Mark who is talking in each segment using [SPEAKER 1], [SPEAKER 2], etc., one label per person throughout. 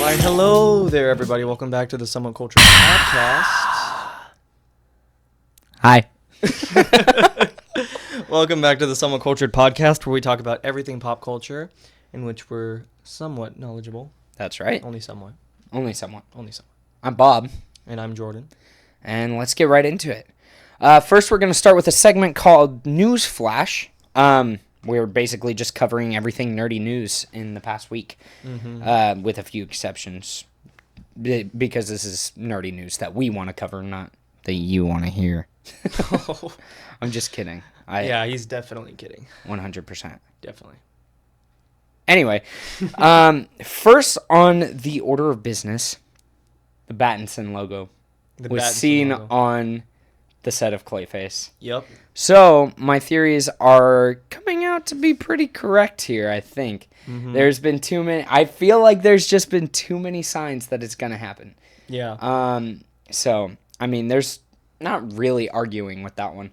[SPEAKER 1] Why, hello there, everybody. Welcome back to the Somewhat Culture Podcast.
[SPEAKER 2] Hi.
[SPEAKER 1] Welcome back to the Somewhat Cultured Podcast, where we talk about everything pop culture, in which we're somewhat knowledgeable.
[SPEAKER 2] That's right.
[SPEAKER 1] Only somewhat.
[SPEAKER 2] Only somewhat.
[SPEAKER 1] Only somewhat.
[SPEAKER 2] I'm Bob.
[SPEAKER 1] And I'm Jordan.
[SPEAKER 2] And let's get right into it. First, we're going to start with a segment called News Flash. We're basically just covering everything nerdy news in the past week, with a few exceptions, because this is nerdy news that we want to cover, not that you want to hear. I'm just kidding.
[SPEAKER 1] Yeah, he's definitely kidding.
[SPEAKER 2] 100%.
[SPEAKER 1] Definitely.
[SPEAKER 2] Anyway, first on the order of business, the Battinson logo was seen on the set of Clayface.
[SPEAKER 1] Yep.
[SPEAKER 2] So, my theories are coming out to be pretty correct here, I think. There's been too many... I feel like there's just been too many signs that it's going to happen.
[SPEAKER 1] Yeah.
[SPEAKER 2] So, I mean, there's not really arguing with that one.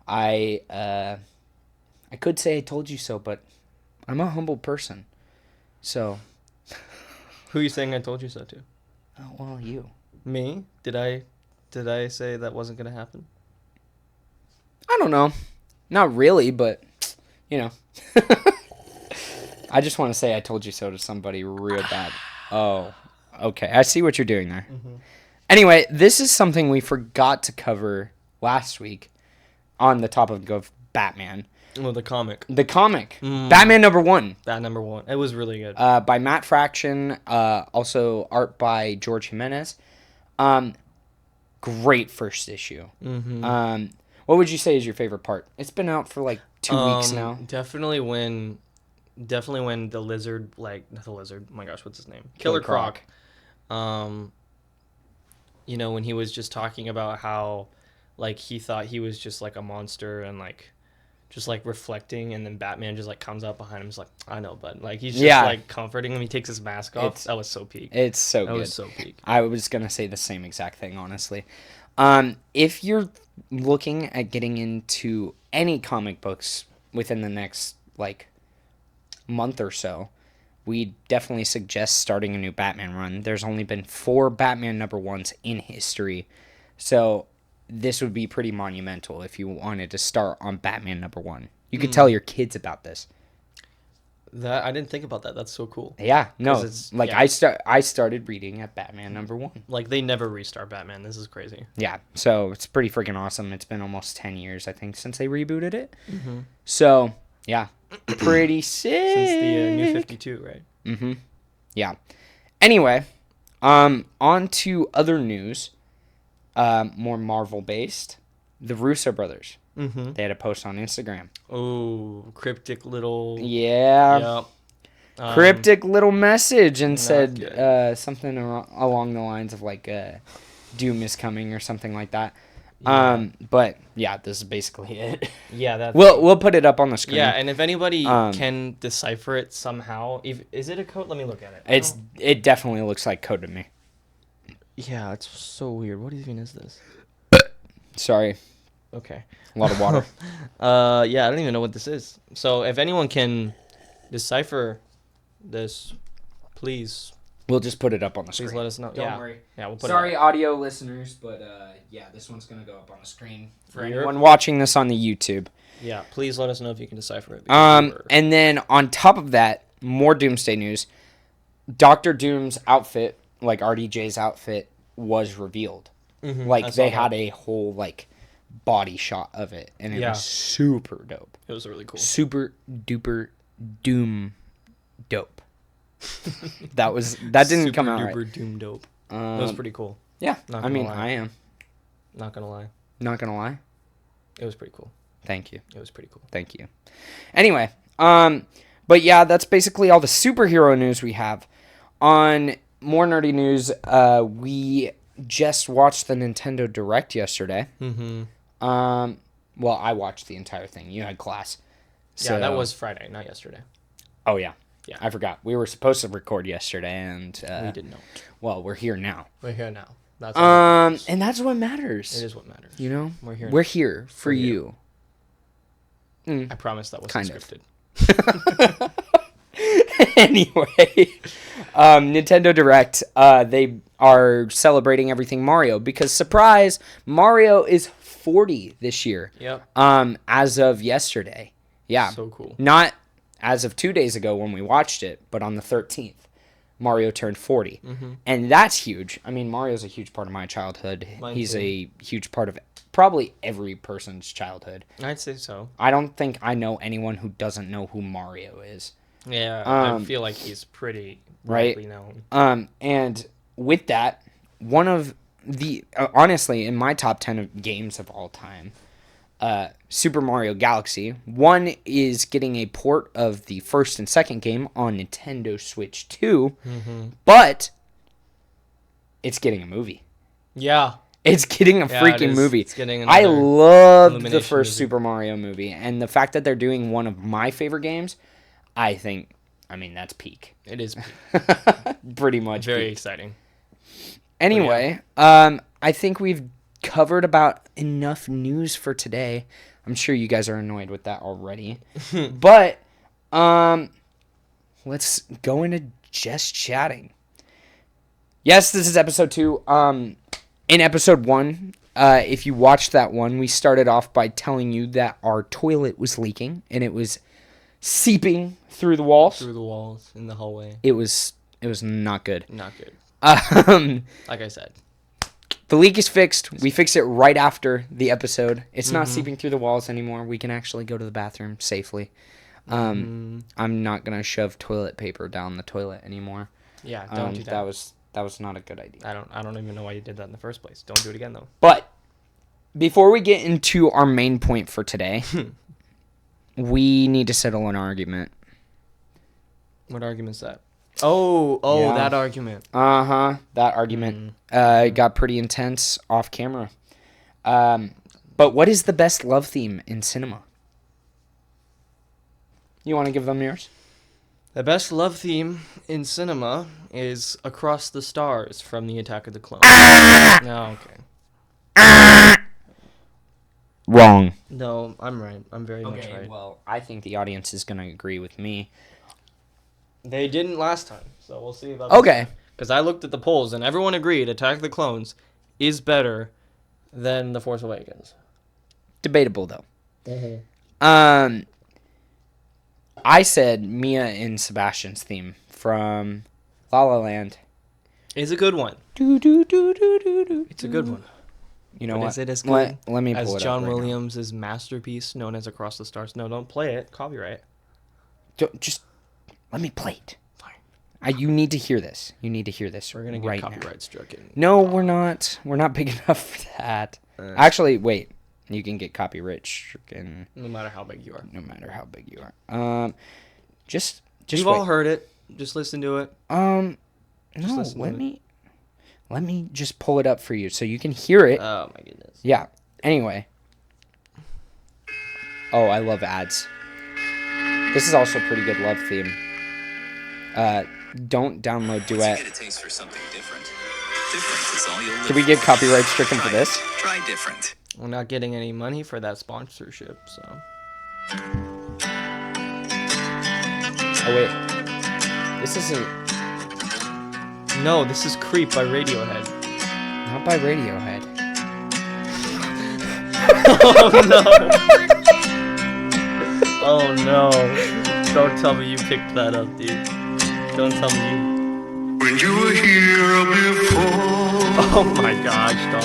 [SPEAKER 2] I could say I told you so, but I'm a humble person. So...
[SPEAKER 1] Who are you saying I told you so to?
[SPEAKER 2] Oh, well, you.
[SPEAKER 1] Me? Did I say that wasn't going to happen?
[SPEAKER 2] I don't know. Not really, but, you know. I just want to say I told you so to somebody real bad. Oh, okay. I see what you're doing there. Anyway, this is something we forgot to cover last week on the topic of Batman.
[SPEAKER 1] Well, the comic.
[SPEAKER 2] The comic. Batman #1.
[SPEAKER 1] That #1. It was really good.
[SPEAKER 2] By Matt Fraction. Also art by George Jimenez. Great first issue. What would you say is your favorite part? It's been out for like 2 weeks now.
[SPEAKER 1] Definitely when the lizard, not the lizard. Oh my gosh, what's his name? Killer Croc. When he was just talking about how, he thought he was just like a monster and just reflecting, and then Batman just comes up behind him. He's like, I know, bud. He's just comforting him. He takes his mask off. That was so peak.
[SPEAKER 2] It's so good.
[SPEAKER 1] That was so peak.
[SPEAKER 2] I was gonna say the same exact thing, honestly. If you're looking at getting into any comic books within the next month or so, we definitely suggest starting a new Batman run. There's only been 4 Batman #1s in history, so this would be pretty monumental if you wanted to start on Batman #1. You could tell your kids about this.
[SPEAKER 1] That I didn't think about that. That's so cool.
[SPEAKER 2] Yeah, no, I started reading at Batman #1.
[SPEAKER 1] They never restart Batman. This is crazy.
[SPEAKER 2] Yeah, so it's pretty freaking awesome. It's been almost 10 years, I think, since they rebooted it. So, yeah, pretty sick.
[SPEAKER 1] Since the New 52, right?
[SPEAKER 2] Yeah. Anyway, on to other news, more Marvel-based. The Russo brothers. They had a post on Instagram.
[SPEAKER 1] Oh, cryptic little...
[SPEAKER 2] Yeah. Yep. Cryptic little message, and said something along the lines of Doom is coming or something like that. Yeah. But yeah, this is basically it.
[SPEAKER 1] Yeah, that's...
[SPEAKER 2] We'll put it up on the screen.
[SPEAKER 1] Yeah, and if anybody can decipher it somehow, is it a code? Let me look at it.
[SPEAKER 2] It definitely looks like code to me.
[SPEAKER 1] Yeah, it's so weird. What even is this?
[SPEAKER 2] Sorry.
[SPEAKER 1] Okay.
[SPEAKER 2] A lot of water.
[SPEAKER 1] Yeah, I don't even know what this is. So if anyone can decipher this, please.
[SPEAKER 2] We'll just put it up on the screen.
[SPEAKER 1] Please let us know.
[SPEAKER 2] Don't worry.
[SPEAKER 1] Yeah, we'll put
[SPEAKER 2] Sorry,
[SPEAKER 1] it up.
[SPEAKER 2] audio listeners, but yeah, this one's going to go up on the screen for
[SPEAKER 1] Weird.
[SPEAKER 2] anyone watching this on the YouTube.
[SPEAKER 1] Yeah, please let us know if you can decipher it.
[SPEAKER 2] And then on top of that, more Doomsday news. Dr. Doom's outfit, RDJ's outfit, was revealed. They had a whole body shot of it, and it was super dope.
[SPEAKER 1] It was really cool.
[SPEAKER 2] Super duper Doom dope. That didn't come out right.
[SPEAKER 1] Super duper Doom dope. That was pretty cool.
[SPEAKER 2] Yeah,
[SPEAKER 1] I
[SPEAKER 2] am.
[SPEAKER 1] Not gonna lie.
[SPEAKER 2] Not gonna lie.
[SPEAKER 1] It was pretty cool.
[SPEAKER 2] Thank you.
[SPEAKER 1] It was pretty cool.
[SPEAKER 2] Thank you. Anyway, but yeah, that's basically all the superhero news we have. On more nerdy news, we just watched the Nintendo Direct yesterday. Well, I watched the entire thing. You had class.
[SPEAKER 1] So, yeah, that was Friday, not yesterday.
[SPEAKER 2] Oh, yeah.
[SPEAKER 1] Yeah.
[SPEAKER 2] I forgot. We were supposed to record yesterday, and...
[SPEAKER 1] we didn't know.
[SPEAKER 2] Well, we're here now.
[SPEAKER 1] We're here now. That's
[SPEAKER 2] and that's what matters.
[SPEAKER 1] It is what matters.
[SPEAKER 2] You know?
[SPEAKER 1] We're here.
[SPEAKER 2] We're here for you.
[SPEAKER 1] I promise that wasn't scripted.
[SPEAKER 2] Anyway, Nintendo Direct, they are celebrating everything Mario because, surprise, Mario is 40 this year.
[SPEAKER 1] Yep.
[SPEAKER 2] As of yesterday. Yeah.
[SPEAKER 1] So cool.
[SPEAKER 2] Not as of 2 days ago when we watched it, but on the 13th, Mario turned 40.
[SPEAKER 1] Mm-hmm.
[SPEAKER 2] And that's huge. I mean, Mario's a huge part of my childhood. He's a huge part of probably every person's childhood.
[SPEAKER 1] I'd say so.
[SPEAKER 2] I don't think I know anyone who doesn't know who Mario is.
[SPEAKER 1] Yeah, I feel like he's pretty widely known.
[SPEAKER 2] And with that, one of the honestly in my top 10 of games of all time, Super Mario Galaxy. One is getting a port of the first and second game on Nintendo Switch 2, but it's getting a movie.
[SPEAKER 1] Yeah.
[SPEAKER 2] It's getting a freaking movie.
[SPEAKER 1] It's getting
[SPEAKER 2] I loved the
[SPEAKER 1] Illumination
[SPEAKER 2] first
[SPEAKER 1] movie.
[SPEAKER 2] Super Mario movie, and the fact that they're doing one of my favorite games, I mean, that's peak.
[SPEAKER 1] It is
[SPEAKER 2] Pretty much
[SPEAKER 1] very
[SPEAKER 2] peak.
[SPEAKER 1] exciting.
[SPEAKER 2] Anyway, I think we've covered about enough news for today. I'm sure you guys are annoyed with that already. But let's go into just chatting. Yes, this is episode 2. In episode 1, if you watched that one, we started off by telling you that our toilet was leaking and it was seeping through the walls.
[SPEAKER 1] Through the walls in the hallway.
[SPEAKER 2] It was not good.
[SPEAKER 1] Not good. Like I said.
[SPEAKER 2] The leak is fixed. We fixed it right after the episode. It's not seeping through the walls anymore. We can actually go to the bathroom safely. I'm not gonna shove toilet paper down the toilet anymore.
[SPEAKER 1] Yeah, don't do that.
[SPEAKER 2] That was not a good idea.
[SPEAKER 1] I don't even know why you did that in the first place. Don't do it again though.
[SPEAKER 2] But before we get into our main point for today, we need to settle an argument.
[SPEAKER 1] What argument's that? Oh,
[SPEAKER 2] Yeah.
[SPEAKER 1] that argument.
[SPEAKER 2] That argument got pretty intense off camera. But what is the best love theme in cinema? You want to give them yours?
[SPEAKER 1] The best love theme in cinema is Across the Stars from the Attack of the Clones. No, okay.
[SPEAKER 2] Wrong.
[SPEAKER 1] No, I'm right. I'm very much right.
[SPEAKER 2] Well, I think the audience is going to agree with me.
[SPEAKER 1] They didn't last time, so we'll see about
[SPEAKER 2] Okay.
[SPEAKER 1] Because I looked at the polls, and everyone agreed Attack of the Clones is better than The Force Awakens.
[SPEAKER 2] Debatable, though. I said Mia and Sebastian's theme from La La Land.
[SPEAKER 1] It's a good one. It's a good one.
[SPEAKER 2] You know
[SPEAKER 1] But
[SPEAKER 2] what?
[SPEAKER 1] is it as good
[SPEAKER 2] let me pull
[SPEAKER 1] as
[SPEAKER 2] it
[SPEAKER 1] John
[SPEAKER 2] up right
[SPEAKER 1] Williams' masterpiece known as Across the Stars? No, don't play it. Copyright.
[SPEAKER 2] Just let me play it.
[SPEAKER 1] Fine.
[SPEAKER 2] You need to hear this. You need to hear this.
[SPEAKER 1] We're gonna get
[SPEAKER 2] right
[SPEAKER 1] copyright
[SPEAKER 2] now.
[SPEAKER 1] struck in.
[SPEAKER 2] No, we're not. We're not big enough for that. Actually, wait. You can get copyright stricken
[SPEAKER 1] No matter how big you are.
[SPEAKER 2] no matter how big you are. Just
[SPEAKER 1] You've
[SPEAKER 2] wait.
[SPEAKER 1] all heard it. Just listen to it.
[SPEAKER 2] No,
[SPEAKER 1] listen to
[SPEAKER 2] let me just pull it up for you so you can hear it.
[SPEAKER 1] Oh my goodness.
[SPEAKER 2] Yeah. Anyway. Oh, I love ads. This is also a pretty good love theme. Don't download Duet.
[SPEAKER 3] Get a taste for something different. Different is all you'll live
[SPEAKER 2] Can we get copyright stricken for this?
[SPEAKER 3] Try different.
[SPEAKER 1] We're not getting any money for that sponsorship, so.
[SPEAKER 2] Oh wait. This isn't
[SPEAKER 1] No, this is Creep by Radiohead.
[SPEAKER 2] not by Radiohead.
[SPEAKER 1] Oh no! Oh no! Don't tell me you picked that up, dude. Don't tell me you.
[SPEAKER 4] When you were here before,
[SPEAKER 1] Oh my gosh, dog.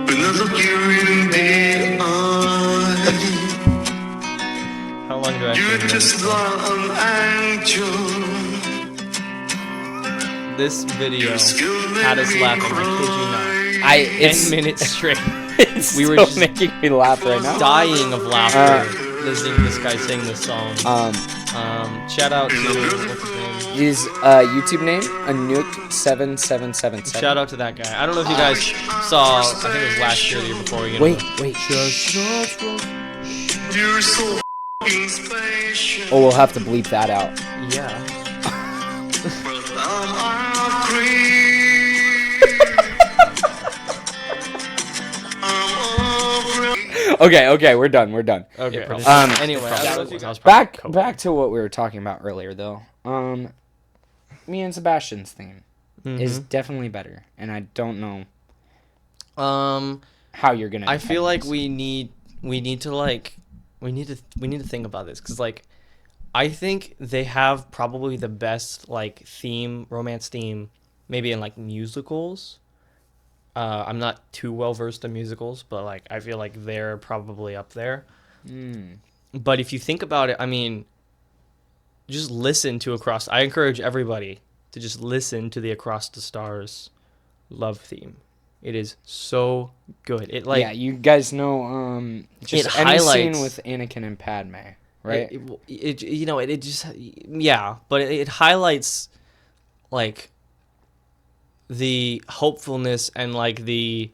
[SPEAKER 4] when I look you in the eye,
[SPEAKER 1] How long do I
[SPEAKER 4] you're
[SPEAKER 1] have to
[SPEAKER 4] just
[SPEAKER 1] remember
[SPEAKER 4] like an angel.
[SPEAKER 1] this video? Had us laughing, I kid you not. 10 minutes straight.
[SPEAKER 2] It's
[SPEAKER 1] We were
[SPEAKER 2] still
[SPEAKER 1] just
[SPEAKER 2] making me laugh right now.
[SPEAKER 1] Dying of laughter listening to this guy sing this song. Shout out to, what's his name?
[SPEAKER 2] His YouTube name Anuc7777.
[SPEAKER 1] Shout out to that guy. I don't know if you guys saw, I think it was last year or the year before.
[SPEAKER 2] Wait.
[SPEAKER 4] You're so f***ing special.
[SPEAKER 2] Oh, we'll have to bleep that out.
[SPEAKER 1] Yeah.
[SPEAKER 4] But I'm a creep. I'm a
[SPEAKER 2] Okay, we're done.
[SPEAKER 1] Okay. Anyway, I don't know if you guys
[SPEAKER 2] Back to what we were talking about earlier, though. Me and Sebastian's theme is definitely better, and I don't know how you're gonna.
[SPEAKER 1] I feel like we need to think about this, because like I think they have probably the best like romance theme, maybe in like musicals. I'm not too well versed in musicals, but like I feel like they're probably up there. But if you think about it, I mean, just listen to I encourage everybody to just listen to the Across the Stars love theme. It is so good. It like
[SPEAKER 2] you guys know just
[SPEAKER 1] it
[SPEAKER 2] any
[SPEAKER 1] highlights
[SPEAKER 2] scene with Anakin and Padme, right?
[SPEAKER 1] But it highlights like the hopefulness and like the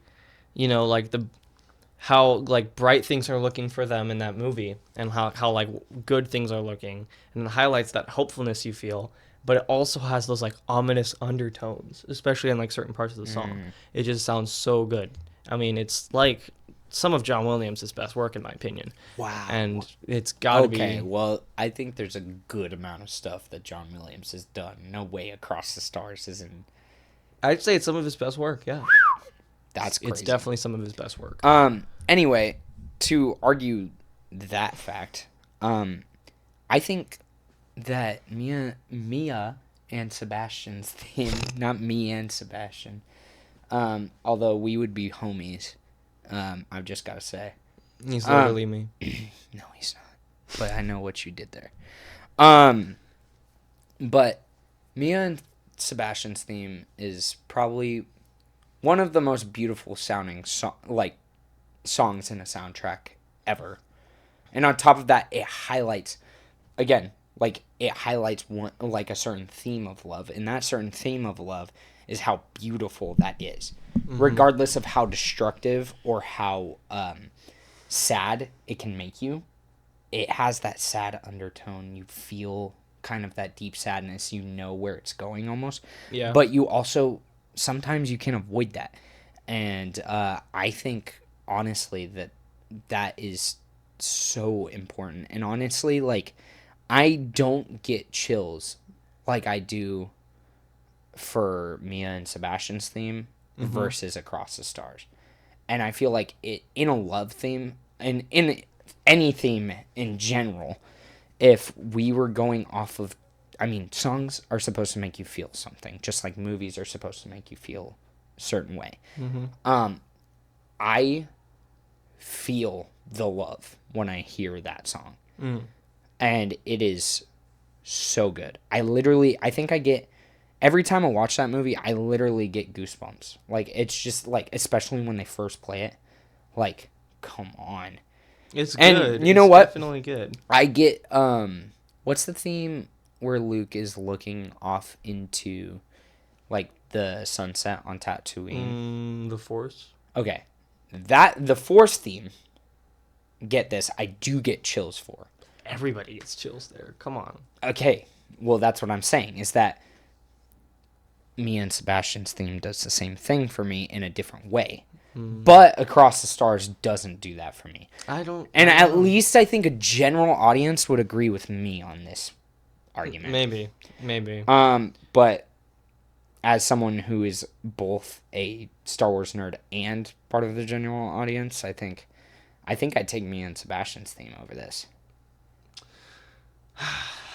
[SPEAKER 1] how like bright things are looking for them in that movie, and how like good things are looking, and it highlights that hopefulness you feel, but it also has those like ominous undertones, especially in like certain parts of the song. It just sounds so good. I mean, it's like some of John Williams' best work in my opinion.
[SPEAKER 2] Wow.
[SPEAKER 1] And it's gotta be.
[SPEAKER 2] Okay, well, I think there's a good amount of stuff that John Williams has done. No way Across the Stars isn't.
[SPEAKER 1] I'd say it's some of his best work, yeah.
[SPEAKER 2] That's crazy.
[SPEAKER 1] It's definitely some of his best work.
[SPEAKER 2] Anyway, to argue that fact, I think that Mia and Sebastian's theme, not me and Sebastian, although we would be homies, I've just got to say.
[SPEAKER 1] He's literally me.
[SPEAKER 2] No, he's not. But I know what you did there. But Mia and Sebastian's theme is probably one of the most beautiful sounding songs in a soundtrack ever. And on top of that, it highlights one like a certain theme of love, and that certain theme of love is how beautiful that is. Regardless of how destructive or how sad it can make you, it has that sad undertone. You feel kind of that deep sadness, you know where it's going almost.
[SPEAKER 1] Yeah.
[SPEAKER 2] But you also, sometimes you can avoid that. And I think, honestly, that is so important. And honestly, like, I don't get chills like I do for Mia and Sebastian's theme versus Across the Stars. And I feel like it in a love theme, and in any theme in general, if we were going off of, I mean, songs are supposed to make you feel something, just like movies are supposed to make you feel a certain way. I feel the love when I hear that song. And it is so good. I think I get, every time I watch that movie, I literally get goosebumps. Like, it's just, like, especially when they first play it. Like, come on.
[SPEAKER 1] It's
[SPEAKER 2] and
[SPEAKER 1] good.
[SPEAKER 2] You know
[SPEAKER 1] it's
[SPEAKER 2] what?
[SPEAKER 1] Definitely good.
[SPEAKER 2] I get, what's the theme where Luke is looking off into, like, the sunset on Tatooine?
[SPEAKER 1] The Force.
[SPEAKER 2] Okay. The Force theme, get this, I do get chills for.
[SPEAKER 1] Everybody gets chills there. Come on.
[SPEAKER 2] Okay. Well, that's what I'm saying, is that Mia and Sebastian's theme does the same thing for me in a different way. But Across the Stars doesn't do that for me. At least I think a general audience would agree with me on this argument.
[SPEAKER 1] Maybe.
[SPEAKER 2] But as someone who is both a Star Wars nerd and part of the general audience, I think I'd take Mia and Sebastian's theme over this.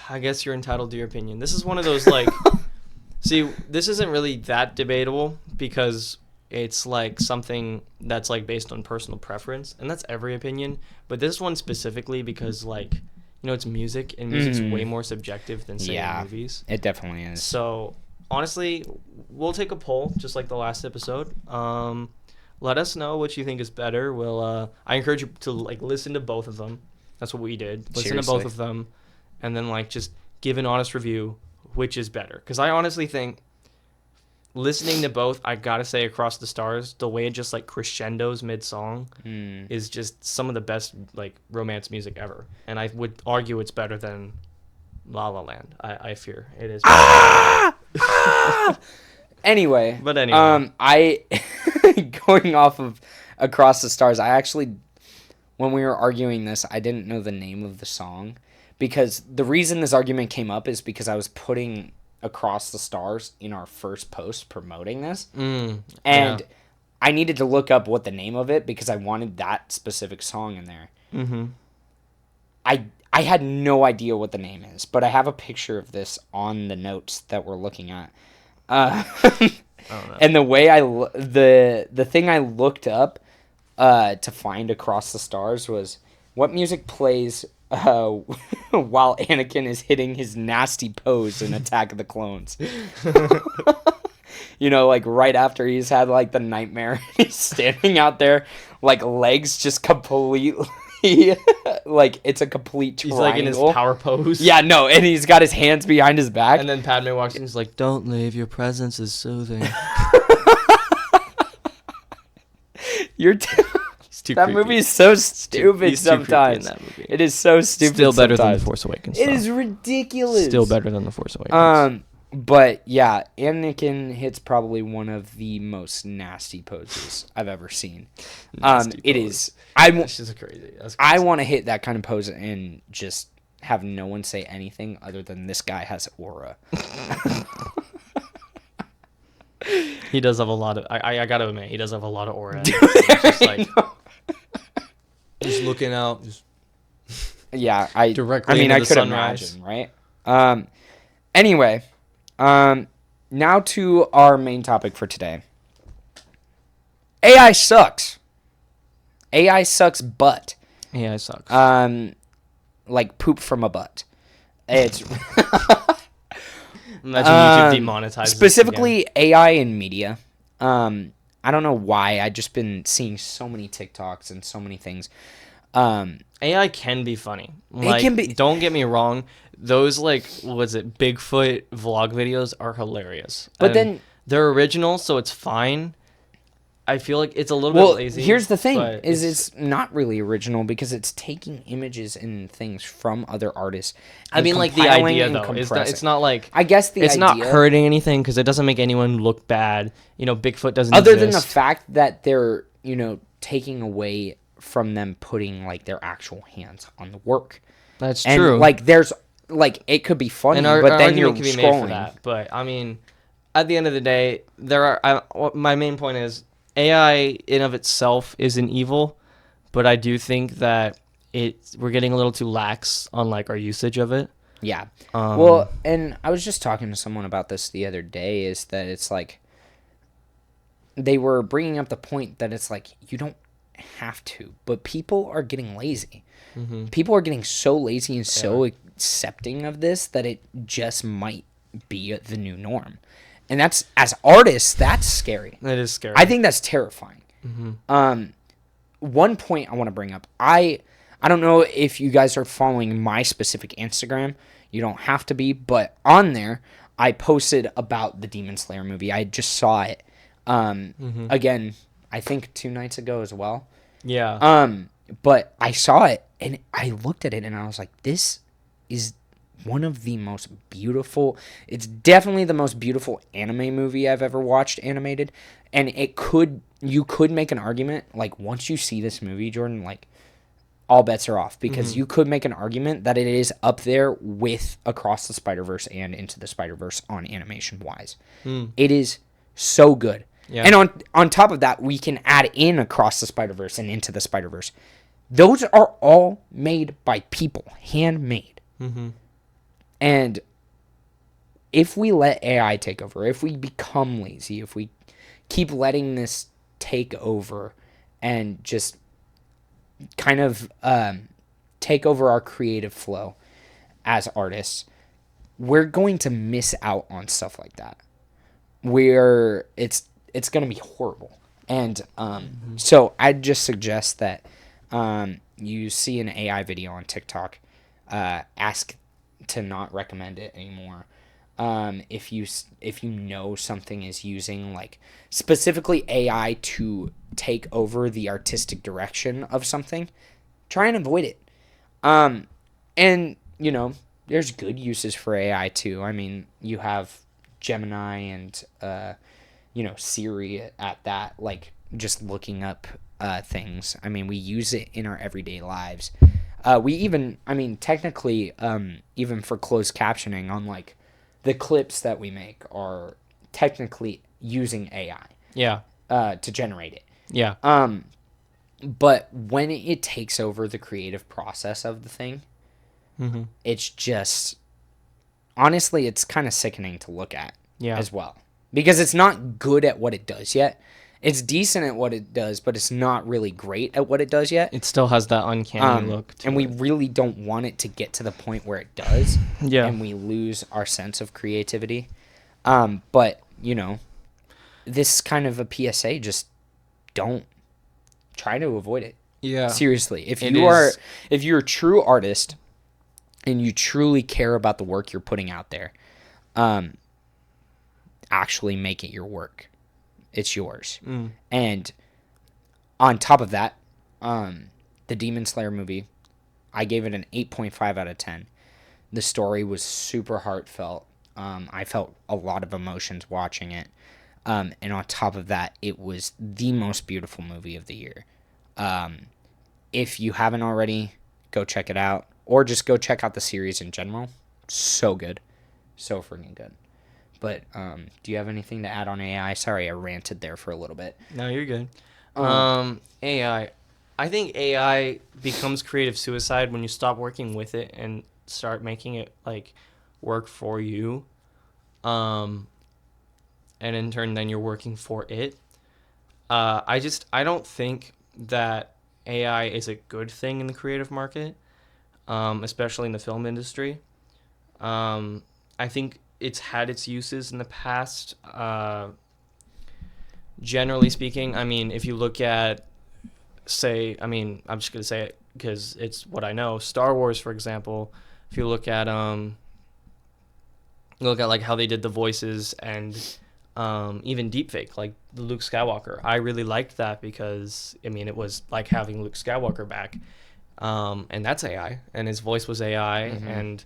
[SPEAKER 1] I guess you're entitled to your opinion. This is one of those, like... See, this isn't really that debatable, because it's like something that's like based on personal preference, and that's every opinion. But this one specifically, because like, it's music, and music's way more subjective than say movies.
[SPEAKER 2] It definitely is.
[SPEAKER 1] So honestly, we'll take a poll just like the last episode. Let us know what you think is better. I encourage you to like listen to both of them. That's what we did. Listen to both of them, and then like just give an honest review which is better. Because I honestly think, listening to both, I gotta say Across the Stars, the way it just like crescendos mid-song is just some of the best like romance music ever. And I would argue it's better than La La Land. I fear it is.
[SPEAKER 2] Anyway.
[SPEAKER 1] But anyway.
[SPEAKER 2] I going off of Across the Stars, I actually, when we were arguing this, I didn't know the name of the song, because the reason this argument came up is because I was putting Across the Stars in our first post promoting this, and I needed to look up what the name of it, because I wanted that specific song in there. I had no idea what the name is, but I have a picture of this on the notes that we're looking at. And the way the thing I looked up to find Across the Stars was what music plays while Anakin is hitting his nasty pose in Attack of the Clones. You know, like right after he's had like the nightmare, he's standing out there, like legs just completely, like it's a complete triangle.
[SPEAKER 1] He's like in his power pose.
[SPEAKER 2] Yeah, no, and he's got his hands behind his back.
[SPEAKER 1] And then Padme walks in, he's like, "Don't leave. Your presence is soothing."
[SPEAKER 2] You're that
[SPEAKER 1] creepy.
[SPEAKER 2] movie is so stupid sometimes.
[SPEAKER 1] That movie.
[SPEAKER 2] It is so stupid.
[SPEAKER 1] Still better than
[SPEAKER 2] sometimes.
[SPEAKER 1] The Force Awakens.
[SPEAKER 2] It is ridiculous.
[SPEAKER 1] Still better than The Force Awakens.
[SPEAKER 2] But yeah, Anakin hits probably one of the most nasty poses I've ever seen. It is.
[SPEAKER 1] That's just crazy. That's crazy.
[SPEAKER 2] I want to hit that kind of pose and just have no one say anything other than this guy has aura.
[SPEAKER 1] He does have a lot of. I gotta admit, he does have a lot of aura. Just like, just looking out. Just
[SPEAKER 2] yeah, I
[SPEAKER 1] directly
[SPEAKER 2] mean, I
[SPEAKER 1] into
[SPEAKER 2] could
[SPEAKER 1] the sunrise.
[SPEAKER 2] imagine, right? Anyway, now to our main topic for today. AI sucks. AI sucks butt.
[SPEAKER 1] AI sucks.
[SPEAKER 2] Like poop from a butt. It's
[SPEAKER 1] Imagine YouTube demonetizes
[SPEAKER 2] specifically AI in media. I don't know why. I've just been seeing so many TikToks and so many things.
[SPEAKER 1] AI can be funny. Like,
[SPEAKER 2] it can be.
[SPEAKER 1] Don't get me wrong. Those Bigfoot vlog videos are hilarious.
[SPEAKER 2] But
[SPEAKER 1] And
[SPEAKER 2] then
[SPEAKER 1] they're original, so it's fine. I feel like it's a little bit lazy.
[SPEAKER 2] Here's the thing:
[SPEAKER 1] but
[SPEAKER 2] it's not really original because it's taking images and things from other artists.
[SPEAKER 1] I mean, like the idea though, it's not like
[SPEAKER 2] I guess
[SPEAKER 1] it's not hurting anything because it doesn't make anyone look bad. You know, Bigfoot doesn't.
[SPEAKER 2] Other
[SPEAKER 1] exist.
[SPEAKER 2] than the fact that they're taking away from them putting like their actual hands on the work.
[SPEAKER 1] That's
[SPEAKER 2] and,
[SPEAKER 1] true.
[SPEAKER 2] Like there's it could be funny,
[SPEAKER 1] and
[SPEAKER 2] but then you're
[SPEAKER 1] can be
[SPEAKER 2] scrolling.
[SPEAKER 1] made for that. But I mean, at the end of the day, my main point is AI in of itself isn't evil, but I do think that we're getting a little too lax on like our usage of it.
[SPEAKER 2] Yeah. Well, and I was just talking to someone about this the other day. Is that it's like they were bringing up the point that it's like you don't have to, but people are getting lazy. Mm-hmm. People are getting so lazy and so accepting of this that it just might be the new norm. And that's, as artists, that's scary.
[SPEAKER 1] That is scary.
[SPEAKER 2] I think that's terrifying. Mm-hmm. One point I want to bring up. I don't know if you guys are following my specific Instagram. You don't have to be, but on there, I posted about the Demon Slayer movie. I just saw it. Again, I think 2 nights ago as well.
[SPEAKER 1] Yeah.
[SPEAKER 2] But I saw it and I looked at it and I was like, this is one of the most beautiful. It's definitely the most beautiful anime movie I've ever watched animated. And you could make an argument, like once you see this movie, Jordan, like all bets are off because you could make an argument that it is up there with Across the Spider-Verse and Into the Spider-Verse on animation wise. It is so good. Yeah. And on top of that, we can add in Across the Spider-Verse and Into the Spider-Verse. Those are all made by people, handmade. Mm-hmm. And if we let AI take over, if we become lazy, if we keep letting this take over and just kind of take over our creative flow as artists, we're going to miss out on stuff like that. It's going to be horrible. And so I'd just suggest that you see an AI video on TikTok, ask to not recommend it anymore. If you know something is using like specifically AI to take over the artistic direction of something, try and avoid it. And there's good uses for AI too. I mean, you have Gemini and Siri at that. Like just looking up things. I mean, we use it in our everyday lives. We even, I mean, technically, even for closed captioning on like the clips that we make are technically using AI
[SPEAKER 1] Yeah.
[SPEAKER 2] to generate it.
[SPEAKER 1] Yeah.
[SPEAKER 2] But when it takes over the creative process of the thing, it's just, honestly, it's kind of sickening to look at as well. Because it's not good at what it does yet. It's decent at what it does, but it's not really great at what it does yet.
[SPEAKER 1] It still has that uncanny look to
[SPEAKER 2] And we
[SPEAKER 1] it.
[SPEAKER 2] really don't want it to get to the point where it does.
[SPEAKER 1] Yeah.
[SPEAKER 2] And we lose our sense of creativity. But, you know, this is kind of a PSA. Just don't try to avoid it.
[SPEAKER 1] Yeah.
[SPEAKER 2] Seriously. If
[SPEAKER 1] It
[SPEAKER 2] you're
[SPEAKER 1] is-
[SPEAKER 2] a true artist and you truly care about the work you're putting out there, actually make it your work. It's yours. And on top of that, the Demon Slayer movie, I gave it an 8.5 out of 10. The story was super heartfelt. I felt a lot of emotions watching it. And on top of that, it was the most beautiful movie of the year. If you haven't already, go check it out. Or just go check out the series in general. So good. So freaking good. But do you have anything to add on AI? Sorry, I ranted there for a little bit.
[SPEAKER 1] No, you're good. AI. I think AI becomes creative suicide when you stop working with it and start making it like work for you. And in turn, then you're working for it. I don't think that AI is a good thing in the creative market, especially in the film industry. I think it's had its uses in the past. Generally speaking, I mean, if you look at, say, I mean, I'm just gonna say it because it's what I know. Star Wars, for example, if you look at like how they did the voices and even deepfake, like the Luke Skywalker. I really liked that because I mean, it was like having Luke Skywalker back, and that's AI, and his voice was AI, and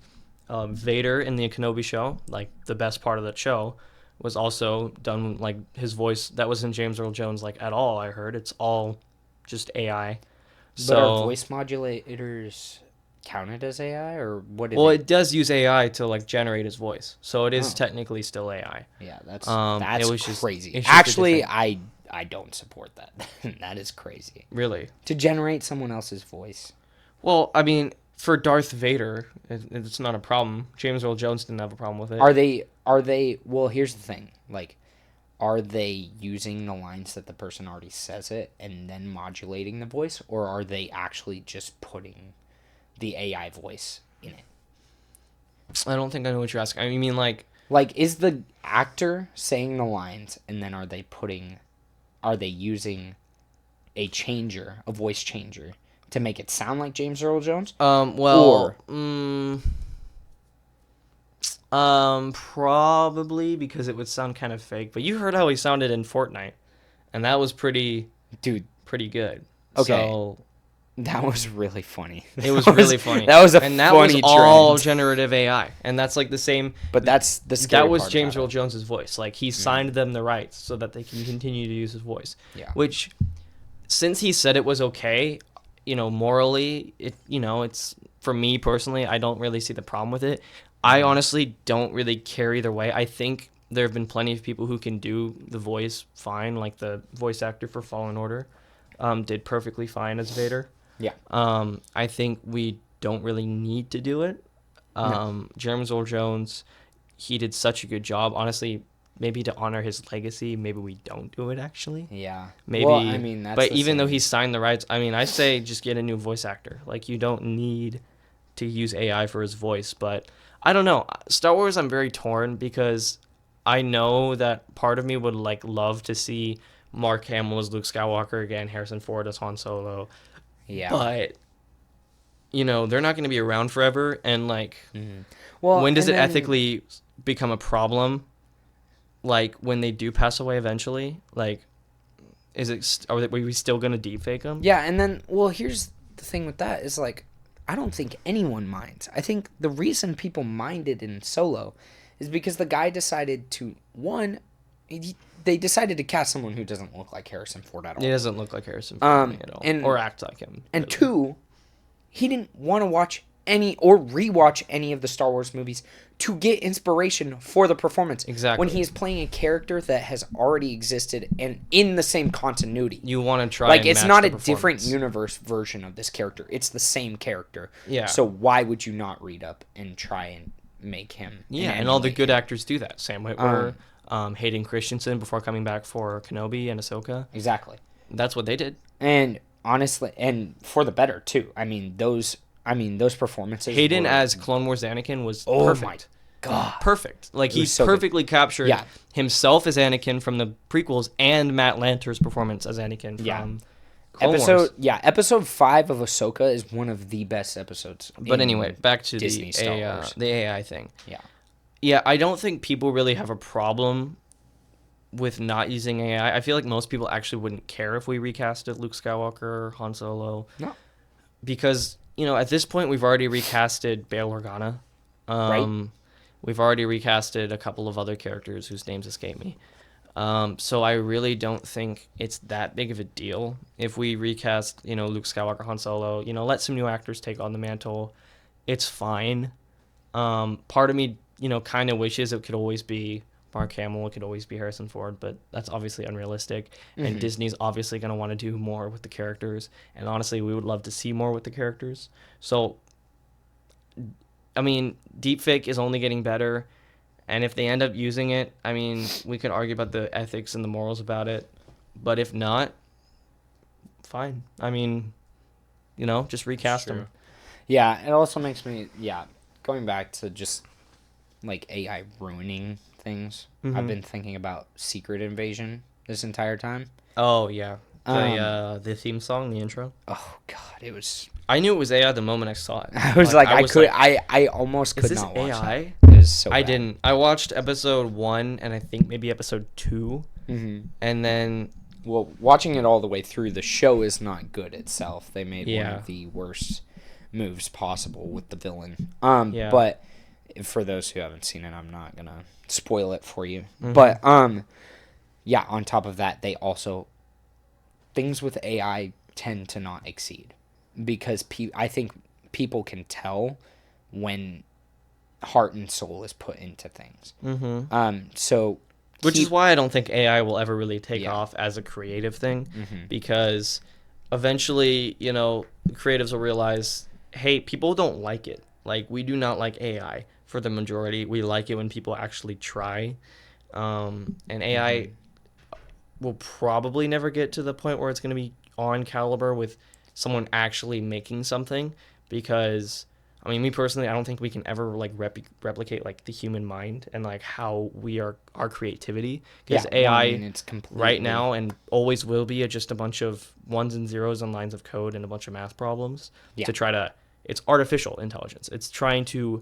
[SPEAKER 1] Vader in the Kenobi show, like the best part of that show, was also done like his voice. That wasn't James Earl Jones like at all. I heard it's all just AI.
[SPEAKER 2] But are voice modulators counted as AI, or what?
[SPEAKER 1] Well, it does use AI to like generate his voice, so it is technically still AI.
[SPEAKER 2] Yeah, that's
[SPEAKER 1] it was just-
[SPEAKER 2] crazy.
[SPEAKER 1] it's just a
[SPEAKER 2] Actually,
[SPEAKER 1] different-
[SPEAKER 2] I don't support that. That is crazy.
[SPEAKER 1] Really?
[SPEAKER 2] To generate someone else's voice.
[SPEAKER 1] Well, I mean, for Darth Vader, it's not a problem. James Earl Jones didn't have a problem with it.
[SPEAKER 2] Are they well, here's the thing. Like, are they using the lines that the person already says it and then modulating the voice, or are they actually just putting the AI voice in it?
[SPEAKER 1] I don't think I know what you're asking. I mean, like,
[SPEAKER 2] Is the actor saying the lines and then are they using a voice changer to make it sound like James Earl Jones?
[SPEAKER 1] Probably because it would sound kind of fake. But you heard how he sounded in Fortnite, and that was pretty good.
[SPEAKER 2] Okay.
[SPEAKER 1] So
[SPEAKER 2] That was really funny.
[SPEAKER 1] it was really funny.
[SPEAKER 2] That was a
[SPEAKER 1] and that
[SPEAKER 2] funny
[SPEAKER 1] was all
[SPEAKER 2] trend.
[SPEAKER 1] generative AI, and that's like the same.
[SPEAKER 2] But that's the scary
[SPEAKER 1] That was
[SPEAKER 2] part
[SPEAKER 1] James
[SPEAKER 2] about
[SPEAKER 1] Earl
[SPEAKER 2] it.
[SPEAKER 1] Jones's voice. Like he signed them the rights so that they can continue to use his voice.
[SPEAKER 2] Yeah.
[SPEAKER 1] Which, since he said it was okay, morally, it's for me personally, I don't really see the problem with it. I honestly don't really care either way. I think there have been plenty of people who can do the voice fine, like the voice actor for Fallen Order, did perfectly fine as Vader.
[SPEAKER 2] Yeah.
[SPEAKER 1] I think we don't really need to do it. James Earl Jones, he did such a good job. Honestly, maybe to honor his legacy, maybe we don't do it actually.
[SPEAKER 2] Yeah.
[SPEAKER 1] Maybe.
[SPEAKER 2] Well, I mean, that's
[SPEAKER 1] but
[SPEAKER 2] the
[SPEAKER 1] even though
[SPEAKER 2] same.
[SPEAKER 1] he signed the rights, I mean, I say just get a new voice actor. Like you don't need to use AI for his voice. But I don't know. Star Wars, I'm very torn because I know that part of me would love to see Mark Hamill as Luke Skywalker again, Harrison Ford as Han Solo.
[SPEAKER 2] Yeah.
[SPEAKER 1] But they're not going to be around forever, and
[SPEAKER 2] well,
[SPEAKER 1] when does it
[SPEAKER 2] and then-
[SPEAKER 1] ethically become a problem? Like when they do pass away eventually, are we still going to deepfake them?
[SPEAKER 2] Yeah, and then here's the thing with that is I don't think anyone minds. I think the reason people minded in Solo is because the guy decided to they decided to cast someone who doesn't look like Harrison Ford at all.
[SPEAKER 1] He doesn't look like Harrison Ford at all, or act like him.
[SPEAKER 2] And
[SPEAKER 1] really.
[SPEAKER 2] 2, he didn't want to watch any or rewatch any of the Star Wars movies to get inspiration for the performance.
[SPEAKER 1] Exactly.
[SPEAKER 2] When he is playing a character that has already existed and in the same continuity.
[SPEAKER 1] You want to try
[SPEAKER 2] like
[SPEAKER 1] and
[SPEAKER 2] it's
[SPEAKER 1] match
[SPEAKER 2] not
[SPEAKER 1] the
[SPEAKER 2] a different
[SPEAKER 1] performance.
[SPEAKER 2] universe version of this character. It's the same character.
[SPEAKER 1] Yeah.
[SPEAKER 2] So why would you not read up and try and make him?
[SPEAKER 1] Yeah, and all the good actors do that. Sam Witwer, Hayden Christensen before coming back for Kenobi and Ahsoka.
[SPEAKER 2] Exactly.
[SPEAKER 1] That's what they did.
[SPEAKER 2] And honestly, and for the better too. I mean those performances.
[SPEAKER 1] Hayden
[SPEAKER 2] were,
[SPEAKER 1] as Clone Wars Anakin was
[SPEAKER 2] oh
[SPEAKER 1] perfect.
[SPEAKER 2] my god,
[SPEAKER 1] Perfect. Like he
[SPEAKER 2] so
[SPEAKER 1] perfectly captured
[SPEAKER 2] Yeah.
[SPEAKER 1] himself as Anakin from the prequels and Matt Lanter's performance as Anakin from Clone Wars.
[SPEAKER 2] Episode 5 of Ahsoka is one of the best episodes.
[SPEAKER 1] But anyway, back to
[SPEAKER 2] Disney Star Wars.
[SPEAKER 1] the AI thing.
[SPEAKER 2] Yeah.
[SPEAKER 1] Yeah, I don't think people really have a problem with not using AI. I feel like most people actually wouldn't care if we recasted Luke Skywalker, Han Solo.
[SPEAKER 2] No.
[SPEAKER 1] Because, at this point we've already recasted Bail Organa.
[SPEAKER 2] Right.
[SPEAKER 1] We've already recasted a couple of other characters whose names escape me. So I really don't think it's that big of a deal if we recast, Luke Skywalker, Han Solo, let some new actors take on the mantle. It's fine. Part of me, kind of wishes it could always be Mark Hamill, it could always be Harrison Ford, but that's obviously unrealistic. And Disney's obviously going to want to do more with the characters. And honestly, we would love to see more with the characters. So, I mean, deepfake is only getting better. And if they end up using it, I mean, we could argue about the ethics and the morals about it. But if not, fine. I mean, just recast them.
[SPEAKER 2] Yeah, it also makes me, going back to just, like, AI ruining things. I've been thinking about Secret Invasion this entire time.
[SPEAKER 1] Oh, yeah. The theme song, the intro.
[SPEAKER 2] Oh, God, it was...
[SPEAKER 1] I knew it was AI the moment I saw it.
[SPEAKER 2] I was like, I almost could
[SPEAKER 1] is this
[SPEAKER 2] not watch
[SPEAKER 1] AI?
[SPEAKER 2] that. It was so
[SPEAKER 1] I
[SPEAKER 2] bad.
[SPEAKER 1] didn't. I watched episode 1 and I think maybe episode 2.
[SPEAKER 2] Mm-hmm.
[SPEAKER 1] And then...
[SPEAKER 2] Well, watching it all the way through, the show is not good itself. They made one
[SPEAKER 1] Yeah.
[SPEAKER 2] of the worst moves possible with the villain.
[SPEAKER 1] Yeah.
[SPEAKER 2] But for those who haven't seen it, I'm not gonna spoil it for you.
[SPEAKER 1] Mm-hmm.
[SPEAKER 2] But yeah. On top of that, they also things with AI tend to not exceed because I think people can tell when heart and soul is put into things.
[SPEAKER 1] Mm-hmm.
[SPEAKER 2] So.
[SPEAKER 1] Which is why I don't think AI will ever really take
[SPEAKER 2] Yeah.
[SPEAKER 1] off as a creative thing, because eventually, creatives will realize, hey, people don't like it. Like, we do not like AI for the majority. We like it when people actually try. And AI will probably never get to the point where it's going to be on caliber with someone actually making something, because... I mean, me personally, I don't think we can ever like replicate like the human mind and like how we are our creativity, because AI
[SPEAKER 2] it's completely...
[SPEAKER 1] right now and always will be just a bunch of ones and zeros and lines of code and a bunch of math problems to try to. It's artificial intelligence. It's trying to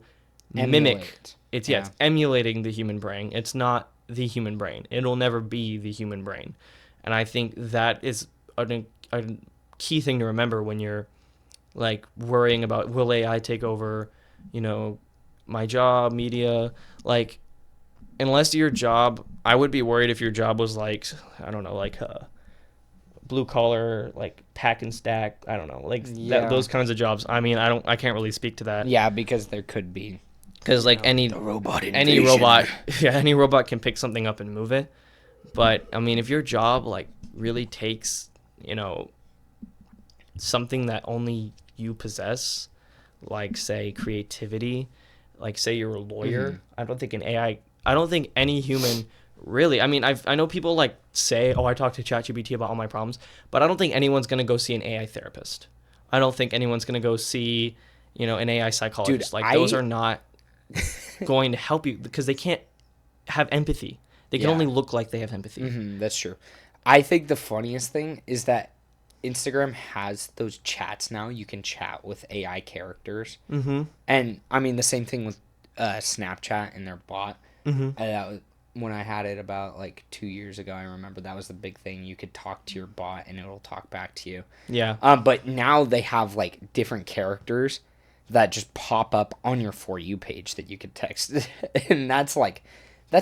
[SPEAKER 1] mimic. It's it's emulating the human brain. It's not the human brain. It'll never be the human brain, and I think that is a key thing to remember when you're like worrying about, will AI take over, my job, media, like, unless your job, I would be worried if your job was like, I don't know, like blue collar, like pack and stack, I don't know, like those kinds of jobs. I mean, I can't really speak to that.
[SPEAKER 2] Yeah, because there could be.
[SPEAKER 1] Because like any robot can pick something up and move it. But I mean, if your job like really takes, something that only you possess, like say creativity, like say you're a lawyer, I don't think I don't think any human really, I mean, I know people like say, oh, I talked to ChatGPT about all my problems, but I don't think anyone's going to go see an AI therapist. I don't think anyone's going to go see, an AI psychologist.
[SPEAKER 2] Dude,
[SPEAKER 1] those are not going to help you because they can't have empathy. They can only look like they have empathy.
[SPEAKER 2] That's true. I think the funniest thing is that Instagram has those chats now. You can chat with AI characters. And I mean, the same thing with Snapchat and their bot. When I had it about like 2 years ago, I remember that was the big thing. You could talk to your bot and it'll talk back to you.
[SPEAKER 1] Yeah.
[SPEAKER 2] But now they have like different characters that just pop up on your For You page that you could text. And that's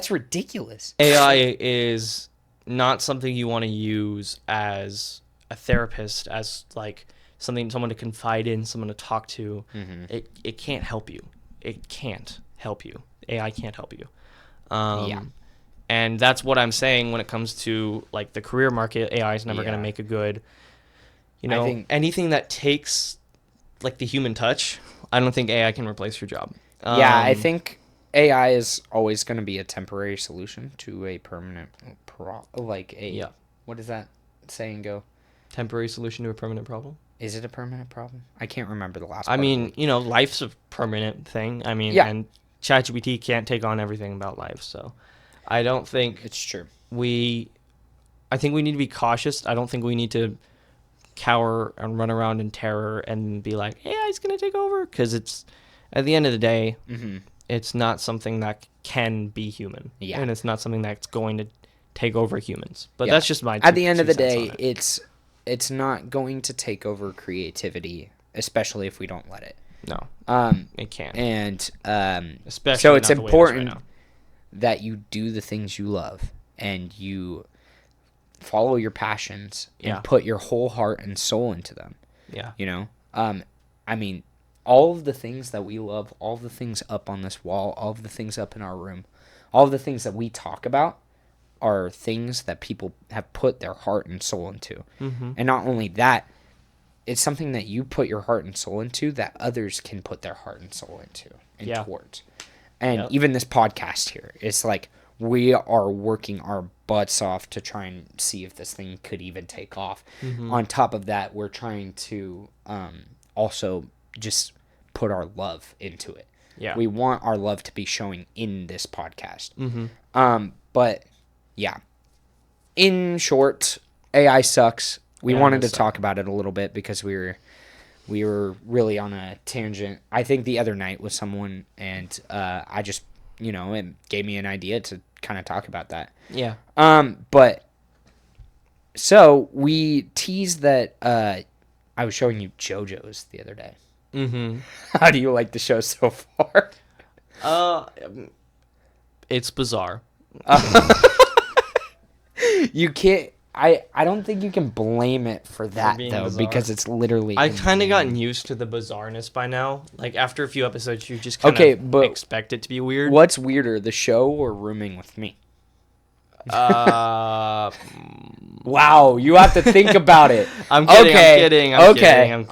[SPEAKER 2] ridiculous.
[SPEAKER 1] AI is not something you want to use as a therapist, as like someone to confide in, someone to talk to. It can't help you. It can't help you. AI can't help you. And that's what I'm saying when it comes to like the career market. AI is never going to make a good, I think anything that takes like the human touch. I don't think AI can replace your job.
[SPEAKER 2] I think AI is always going to be a temporary solution to a permanent what does that saying go?
[SPEAKER 1] Temporary solution to a permanent problem.
[SPEAKER 2] Is it a permanent problem? I can't remember the last
[SPEAKER 1] I mean, life's a permanent thing. I mean, and ChatGPT can't take on everything about life. So I don't think
[SPEAKER 2] it's true.
[SPEAKER 1] I think we need to be cautious. I don't think we need to cower and run around in terror and be like, AI's going to take over. Because it's, at the end of the day, it's not something that can be human. Yeah. And it's not something that's going to take over humans. But that's just my
[SPEAKER 2] At the end of the day, it's not going to take over creativity, especially if we don't let it.
[SPEAKER 1] No. It can't.
[SPEAKER 2] And
[SPEAKER 1] especially
[SPEAKER 2] so it's important that you do the things you love and you follow your passions and put your whole heart and soul into them.
[SPEAKER 1] Yeah.
[SPEAKER 2] I mean, all of the things that we love, all of the things up on this wall, all of the things up in our room, all of the things that we talk about are things that people have put their heart and soul into. And not only that, it's something that you put your heart and soul into that others can put their heart and soul into and towards. And even this podcast here, it's like we are working our butts off to try and see if this thing could even take off. On top of that, we're trying to also just put our love into it. Yeah. We want our love to be showing in this podcast. But yeah, in short, AI sucks. We wanted to talk about it a little bit because we were really on a tangent. I think the other night with someone, and I just, it gave me an idea to kind of talk about that.
[SPEAKER 1] Yeah.
[SPEAKER 2] But so we teased that I was showing you JoJo's the other day. How do you like the show so far?
[SPEAKER 1] It's bizarre.
[SPEAKER 2] You can't. I don't think you can blame it for that though, bizarre. Because it's literally.
[SPEAKER 1] I kind of gotten used to the bizarreness by now. Like after a few episodes, you just kind of expect it to be weird.
[SPEAKER 2] What's weirder, the show or rooming with me?
[SPEAKER 1] Wow,
[SPEAKER 2] you have to think about it.
[SPEAKER 1] I'm kidding. I'm kidding.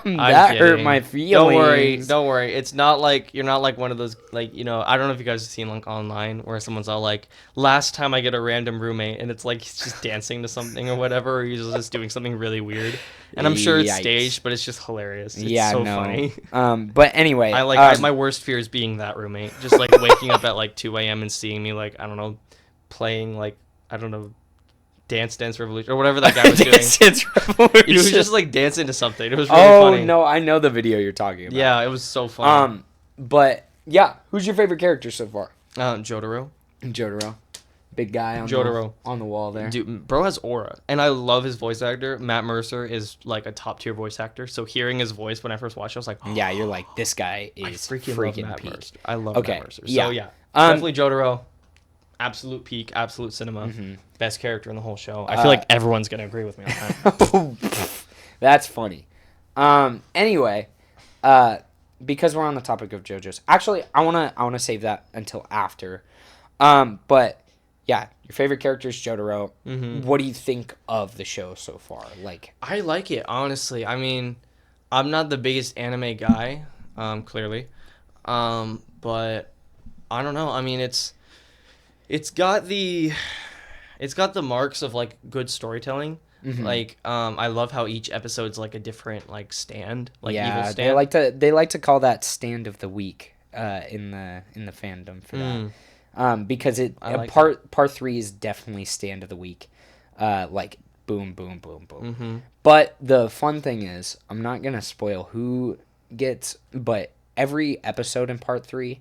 [SPEAKER 2] That hurt my feelings.
[SPEAKER 1] Don't worry. It's not like you're not like one of those like I don't know if you guys have seen like online where someone's all like, last time I get a random roommate, and it's like he's just dancing to something or whatever, or he's just doing something really weird. And I'm sure it's staged, but it's just hilarious. It's so funny.
[SPEAKER 2] But anyway,
[SPEAKER 1] my worst fear is being that roommate, just like waking up at like 2 a.m. and seeing me like, I don't know, playing like, I don't know, Dance Revolution or whatever that guy was doing.
[SPEAKER 2] Dance Revolution.
[SPEAKER 1] He was just like dancing to something. It was really funny.
[SPEAKER 2] Oh no, I know the video you're talking about.
[SPEAKER 1] Yeah, it was so funny.
[SPEAKER 2] But yeah, who's your favorite character so far?
[SPEAKER 1] Jotaro.
[SPEAKER 2] Big guy on the wall there.
[SPEAKER 1] Dude, bro has aura. And I love his voice actor. Matt Mercer is like a top tier voice actor. So hearing his voice when I first watched it, I was like,
[SPEAKER 2] oh, yeah, you're like, this guy is freaking
[SPEAKER 1] love Matt Mercer. I love Matt Mercer.
[SPEAKER 2] Yeah.
[SPEAKER 1] So yeah, definitely Jotaro. Absolute peak, absolute cinema. Best character in the whole show. I feel like everyone's going to agree with me on that.
[SPEAKER 2] That's funny. Anyway, because we're on the topic of JoJo's. Actually, I want to save that until after. But yeah, your favorite character is Jotaro. What do you think of the show so far? Like,
[SPEAKER 1] I like it, honestly. I mean, I'm not the biggest anime guy, clearly. But I don't know. I mean, it's got the marks of like good storytelling. Like I love how each episode's like a different like stand, like evil stand.
[SPEAKER 2] They like to call that stand of the week in the fandom for that. Because part 3 is definitely stand of the week. Like boom boom boom boom. But the fun thing is, I'm not going to spoil who gets, but every episode in part 3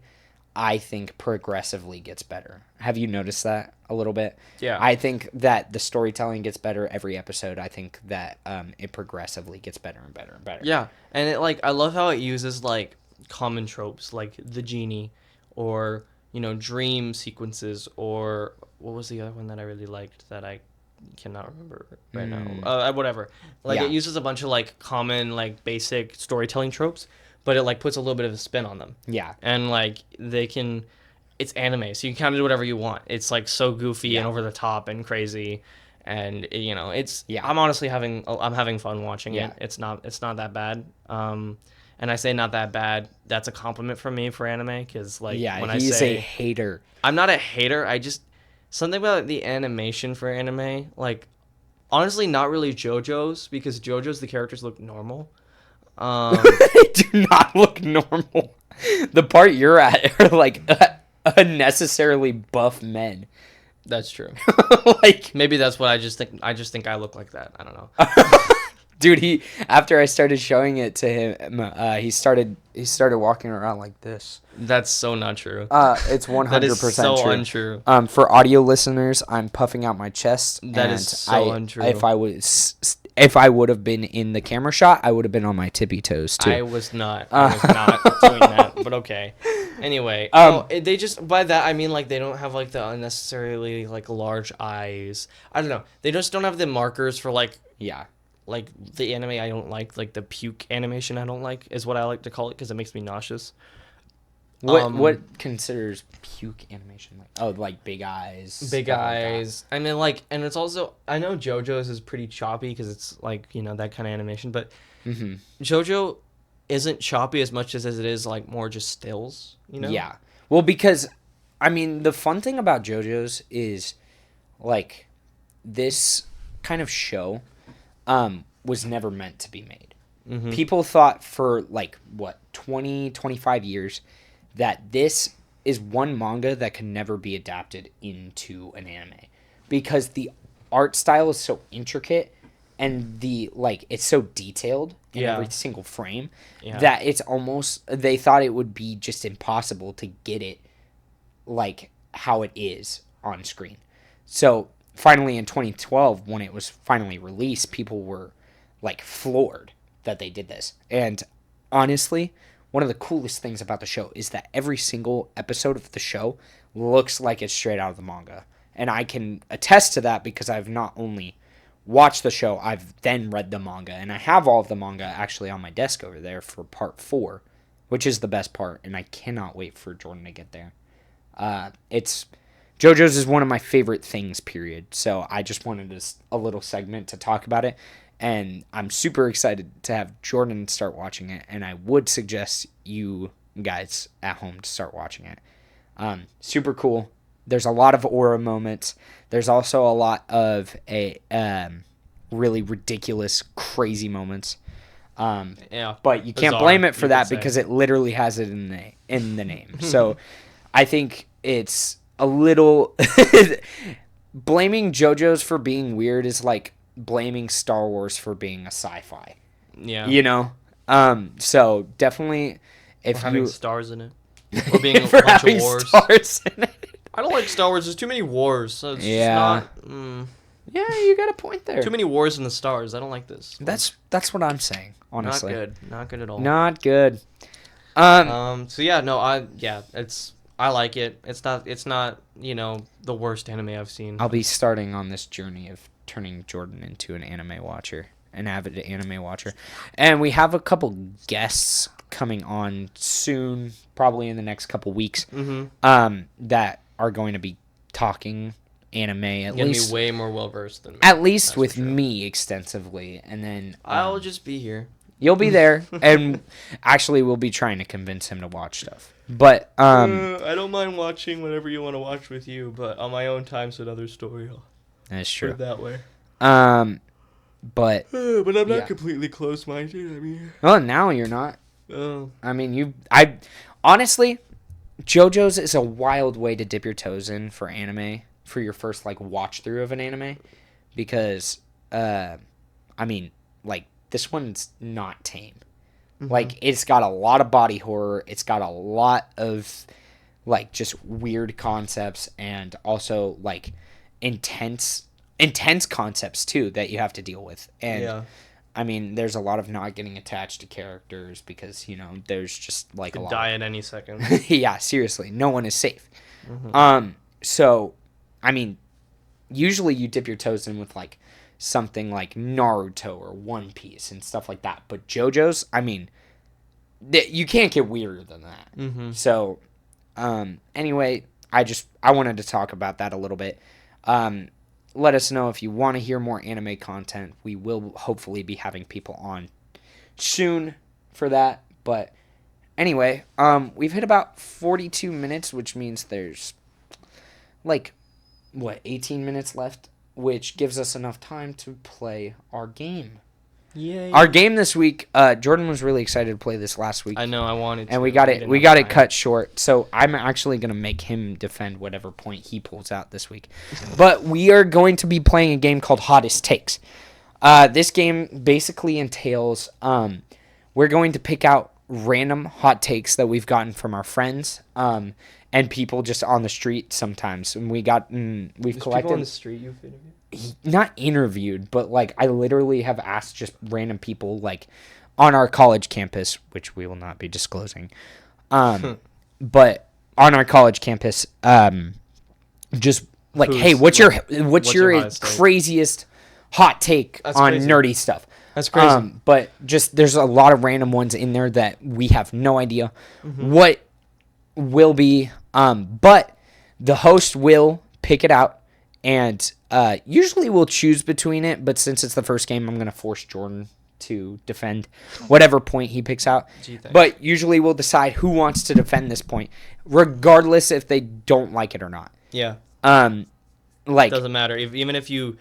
[SPEAKER 2] I think progressively gets better. Have you noticed that a little bit?
[SPEAKER 1] Yeah.
[SPEAKER 2] I think that the storytelling gets better every episode. I think that it progressively gets better and better and better.
[SPEAKER 1] Yeah. And it like, I love how it uses like common tropes like the genie or, dream sequences or what was the other one that I really liked that I cannot remember right now? Whatever. Like,
[SPEAKER 2] Yeah.
[SPEAKER 1] it uses a bunch of, like, common, like, basic storytelling tropes, but it, like, puts a little bit of a spin on them.
[SPEAKER 2] Yeah.
[SPEAKER 1] And, like, it's anime, so you can kind of do whatever you want. It's, like, so goofy and over the top and crazy. And, you know, I'm honestly I'm having fun watching it. It's not that bad. And I say not that bad, that's a compliment from me for anime, because, like, when
[SPEAKER 2] he's a hater.
[SPEAKER 1] I'm not a hater, something about the animation for anime, like, honestly, not really JoJo's, because JoJo's, the characters look normal.
[SPEAKER 2] They do not look normal. The part you're at are, like, unnecessarily buff men.
[SPEAKER 1] That's true.
[SPEAKER 2] Like,
[SPEAKER 1] Maybe that's what I just think I look like that. I don't know.
[SPEAKER 2] dude, after I started showing it to him, he started walking around like this.
[SPEAKER 1] That's so not true.
[SPEAKER 2] It's 100%
[SPEAKER 1] That is so
[SPEAKER 2] true.
[SPEAKER 1] untrue.
[SPEAKER 2] For audio listeners, I'm puffing out my chest.
[SPEAKER 1] That is so untrue.
[SPEAKER 2] If I would have been in the camera shot, I would have been on my tippy toes too.
[SPEAKER 1] I was not doing that, but okay. Anyway, they just, by that I mean, like, they don't have, like, the unnecessarily, like, large eyes. I don't know. They just don't have the markers for, like, like, the anime I don't like the puke animation I don't like is what I like to call it, because it makes me nauseous.
[SPEAKER 2] What considers puke animation? Like, oh, like big eyes.
[SPEAKER 1] Big eyes. I mean, like, and it's also, I know JoJo's is pretty choppy because it's, like, you know, that kind of animation, but JoJo isn't choppy as much as it is, like, more just stills, you know?
[SPEAKER 2] Yeah. Well, because, I mean, the fun thing about JoJo's is, like, this kind of show was never meant to be made. People thought for, like, 20, 25 years that this is one manga that can never be adapted into an anime. Because the art style is so intricate and it's so detailed in every single frame that it's almost, they thought it would be just impossible to get it like how it is on screen. So finally in 2012, when it was finally released, people were, like, floored that they did this. And honestly, one of the coolest things about the show is that every single episode of the show looks like it's straight out of the manga. And I can attest to that because I've not only watched the show, I've then read the manga. And I have all of the manga actually on my desk over there for part 4, which is the best part. And I cannot wait for Jordan to get there. JoJo's is one of my favorite things, period. So I just wanted a little segment to talk about it. And I'm super excited to have Jordan start watching it. And I would suggest you guys at home to start watching it. Super cool. There's a lot of aura moments. There's also a lot of really ridiculous, crazy moments. But you can't blame it for that because it literally has it in the name. So I think it's a little... Blaming JoJo's for being weird is like blaming Star Wars for being a sci-fi.
[SPEAKER 1] Yeah.
[SPEAKER 2] You know? So definitely if
[SPEAKER 1] or having
[SPEAKER 2] you
[SPEAKER 1] stars in it. Or being a
[SPEAKER 2] for
[SPEAKER 1] bunch
[SPEAKER 2] having
[SPEAKER 1] of wars.
[SPEAKER 2] stars in it.
[SPEAKER 1] I don't like Star Wars. There's too many wars. So it's
[SPEAKER 2] Yeah.
[SPEAKER 1] just not
[SPEAKER 2] Yeah, you got a point there.
[SPEAKER 1] too many wars in the stars. I don't like this.
[SPEAKER 2] That's what I'm saying, honestly.
[SPEAKER 1] Not good. Not good at all.
[SPEAKER 2] Not good.
[SPEAKER 1] So yeah, no, I like it. It's not, you know, the worst anime I've seen.
[SPEAKER 2] I'll be starting on this journey of turning Jordan into an anime watcher, an avid anime watcher. And we have a couple guests coming on soon, probably in the next couple weeks, that are going to be talking anime at
[SPEAKER 1] You're
[SPEAKER 2] least.
[SPEAKER 1] gonna be way more well versed than me.
[SPEAKER 2] At least
[SPEAKER 1] That's
[SPEAKER 2] with
[SPEAKER 1] for sure.
[SPEAKER 2] me extensively, and then
[SPEAKER 1] I'll just be here.
[SPEAKER 2] you'll be there, and actually we'll be trying to convince him to watch stuff. But
[SPEAKER 1] I don't mind watching whatever you want to watch with you, but on my own time's another story.
[SPEAKER 2] that's
[SPEAKER 1] Put
[SPEAKER 2] true.
[SPEAKER 1] it that way.
[SPEAKER 2] But
[SPEAKER 1] But I'm not
[SPEAKER 2] Yeah.
[SPEAKER 1] completely close-minded. I mean,
[SPEAKER 2] well, now you're not.
[SPEAKER 1] oh,
[SPEAKER 2] I mean, honestly, JoJo's is a wild way to dip your toes in for anime for your first like watch through of an anime, because I mean, like this one's not tame. Like it's got a lot of body horror. It's got a lot of like just weird concepts and also like intense concepts too that you have to deal with. And
[SPEAKER 1] yeah.
[SPEAKER 2] I mean, there's a lot of not getting attached to characters because, you know, there's just like a lot.
[SPEAKER 1] Die at any second.
[SPEAKER 2] Yeah, seriously, no one is safe. So I mean, usually you dip your toes in with like something like Naruto or One Piece and stuff like that. But JoJo's, I mean, you can't get weirder than that.
[SPEAKER 1] Mm-hmm.
[SPEAKER 2] So, anyway, I wanted to talk about that a little bit. Let us know if you want to hear more anime content. We will hopefully be having people on soon for that. But anyway, we've hit about 42 minutes, which means there's like, 18 minutes left, which gives us enough time to play our game.
[SPEAKER 1] Yay.
[SPEAKER 2] Our game this week, Jordan was really excited to play this last week.
[SPEAKER 1] I know, I wanted to.
[SPEAKER 2] And we got it cut short. So I'm actually going to make him defend whatever point he pulls out this week. But we are going to be playing a game called Hottest Takes. This game basically entails we're going to pick out random hot takes that we've gotten from our friends and people just on the street sometimes. And we've collected
[SPEAKER 1] people on the street you've interviewed?
[SPEAKER 2] Not interviewed, but like I literally have asked just random people like on our college campus, which we will not be disclosing. But on our college campus, just like, hey, what's your craziest hot take on nerdy stuff?
[SPEAKER 1] That's crazy.
[SPEAKER 2] But just there's a lot of random ones in there that we have no idea what will be. But the host will pick it out. And usually we'll choose between it, but since it's the first game, I'm going to force Jordan to defend whatever point he picks out. But usually we'll decide who wants to defend this point, regardless if they don't like it or not.
[SPEAKER 1] Yeah.
[SPEAKER 2] Like
[SPEAKER 1] doesn't matter. Even if you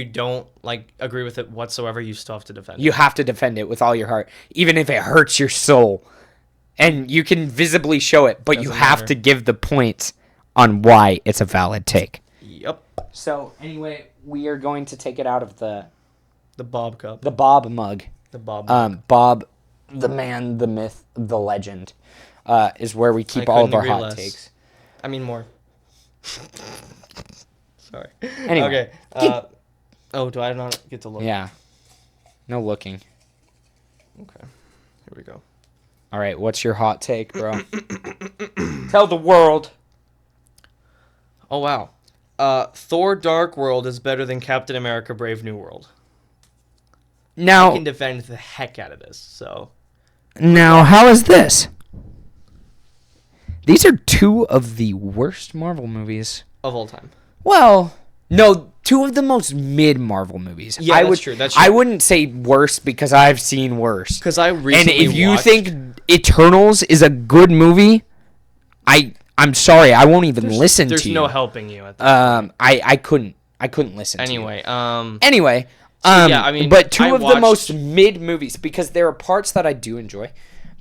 [SPEAKER 1] don't like agree with it whatsoever, you still have to defend it.
[SPEAKER 2] You have to defend it with all your heart, even if it hurts your soul. And you can visibly show it, but you have to give the points on why it's a valid take.
[SPEAKER 1] Yep.
[SPEAKER 2] So, anyway, we are going to take it out of the
[SPEAKER 1] Bob cup.
[SPEAKER 2] The Bob mug.
[SPEAKER 1] The Bob mug.
[SPEAKER 2] Bob, the man, the myth, the legend, is where we keep all of our hot takes.
[SPEAKER 1] I mean more. Sorry.
[SPEAKER 2] Anyway.
[SPEAKER 1] Okay. Do I not get to look?
[SPEAKER 2] Yeah. No looking.
[SPEAKER 1] Okay. Here we go.
[SPEAKER 2] All right, what's your hot take, bro? Tell the world.
[SPEAKER 1] Oh, wow. Thor Dark World is better than Captain America Brave New World.
[SPEAKER 2] Now,
[SPEAKER 1] I can defend the heck out of this, so.
[SPEAKER 2] Now, how is this? These are two of the worst Marvel movies
[SPEAKER 1] of all time.
[SPEAKER 2] Well, no, two of the most mid-Marvel movies.
[SPEAKER 1] Yeah, that's true.
[SPEAKER 2] I wouldn't say worse because I've seen worse.
[SPEAKER 1] Because I recently
[SPEAKER 2] And if you think Eternals is a good movie, I'm sorry, I won't even listen to you.
[SPEAKER 1] There's no helping you at that
[SPEAKER 2] I couldn't listen to you.
[SPEAKER 1] Anyway,
[SPEAKER 2] yeah, I mean, but two of the most mid movies, because there are parts that I do enjoy,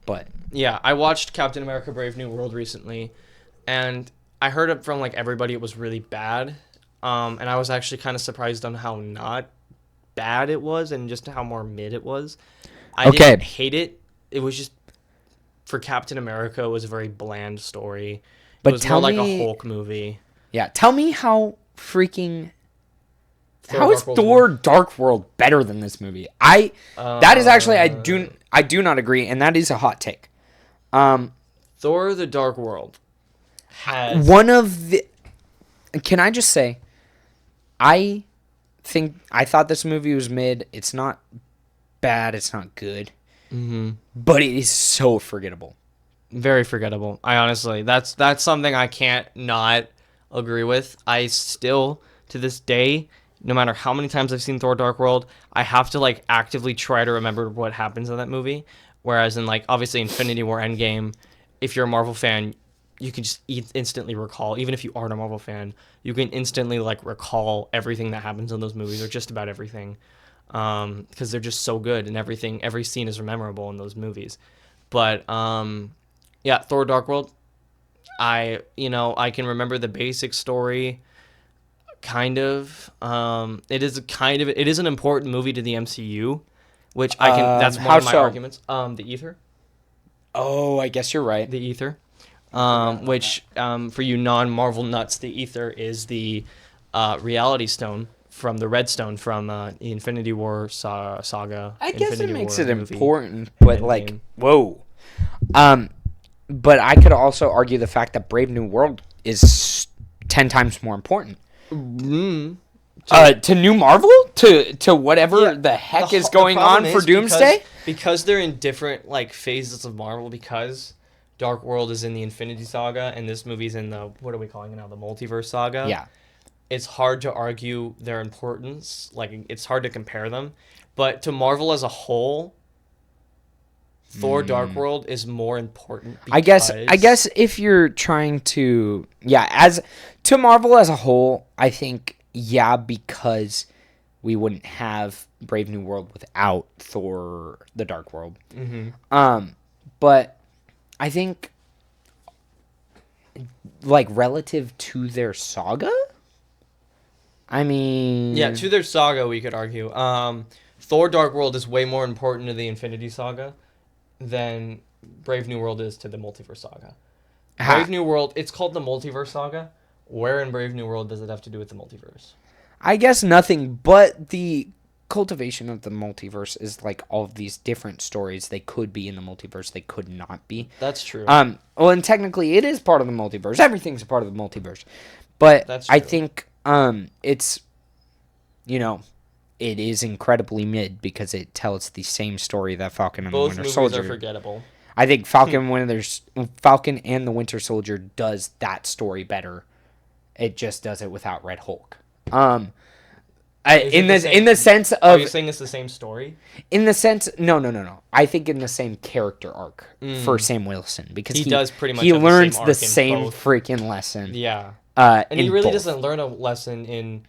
[SPEAKER 2] but
[SPEAKER 1] yeah, I watched Captain America Brave New World recently, and I heard it from like everybody it was really bad, and I was actually kind of surprised on how not bad it was and just how more mid it was. I didn't hate it. It was just, for Captain America, it was a very bland story. It was more like a Hulk movie.
[SPEAKER 2] Yeah, tell me how freaking... How is Thor Dark World better than this movie? That is actually, I do not agree, and that is a hot take.
[SPEAKER 1] Thor the Dark World has...
[SPEAKER 2] One of the... Can I just say, I thought this movie was mid. It's not bad. It's not good.
[SPEAKER 1] Mm-hmm.
[SPEAKER 2] But it is so forgettable.
[SPEAKER 1] Very forgettable. I honestly, that's something I can't not agree with. I still, to this day, no matter how many times I've seen Thor Dark World, I have to like actively try to remember what happens in that movie. Whereas in like obviously Infinity War Endgame, if you're a Marvel fan, you can just instantly recall, even if you aren't a Marvel fan, you can instantly like recall everything that happens in those movies, or just about everything, because they're just so good, and every scene is memorable in those movies. But yeah, Thor Dark World, I can remember the basic story. Kind of. It is an important movie to the MCU, which I can. That's one of my arguments. The Ether.
[SPEAKER 2] Oh, I guess you're right.
[SPEAKER 1] The Ether. Which for you non-Marvel nuts, the Ether is the reality stone from the Red Stone from the Infinity War saga.
[SPEAKER 2] I guess
[SPEAKER 1] Infinity
[SPEAKER 2] it makes
[SPEAKER 1] War
[SPEAKER 2] it
[SPEAKER 1] movie.
[SPEAKER 2] important, but like, whoa. But I could also argue the fact that Brave New World is 10 times more important.
[SPEAKER 1] Mm.
[SPEAKER 2] To New Marvel? To whatever the heck is going on for Doomsday?
[SPEAKER 1] Because they're in different like phases of Marvel, because Dark World is in the Infinity Saga and this movie's in the, what are we calling it now, the Multiverse Saga.
[SPEAKER 2] Yeah.
[SPEAKER 1] It's hard to argue their importance. Like, it's hard to compare them. But to Marvel as a whole, Thor Dark World is more important because...
[SPEAKER 2] I guess if you're trying to... Yeah, as to Marvel as a whole, I think, yeah, because we wouldn't have Brave New World without Thor the Dark World.
[SPEAKER 1] Mm-hmm.
[SPEAKER 2] But I think, like, relative to their saga... I mean...
[SPEAKER 1] Yeah, to their saga, we could argue. Thor Dark World is way more important to the Infinity Saga than Brave New World is to the Multiverse Saga. Brave New World, it's called the Multiverse Saga. Where in Brave New World does it have to do with the multiverse?
[SPEAKER 2] I guess nothing, but the cultivation of the multiverse is like all of these different stories. They could be in the multiverse, they could not be.
[SPEAKER 1] That's true.
[SPEAKER 2] Well, and technically it is part of the multiverse. Everything's a part of the multiverse. But
[SPEAKER 1] That's
[SPEAKER 2] I
[SPEAKER 1] true.
[SPEAKER 2] think it's, you know, it is incredibly mid because it tells the same story that Falcon and
[SPEAKER 1] Both
[SPEAKER 2] the Winter
[SPEAKER 1] movies
[SPEAKER 2] Soldier.
[SPEAKER 1] are forgettable.
[SPEAKER 2] I think Falcon and the Winter Soldier does that story better. It just does it without Red Hulk. In the sense of,
[SPEAKER 1] Are you saying it's the same story?
[SPEAKER 2] in the sense, no. I think in the same character arc for Sam Wilson, because
[SPEAKER 1] He does pretty much
[SPEAKER 2] he
[SPEAKER 1] have the
[SPEAKER 2] learns
[SPEAKER 1] same arc
[SPEAKER 2] the
[SPEAKER 1] in
[SPEAKER 2] same
[SPEAKER 1] both.
[SPEAKER 2] freaking lesson.
[SPEAKER 1] Yeah.
[SPEAKER 2] And
[SPEAKER 1] he really doesn't learn a lesson in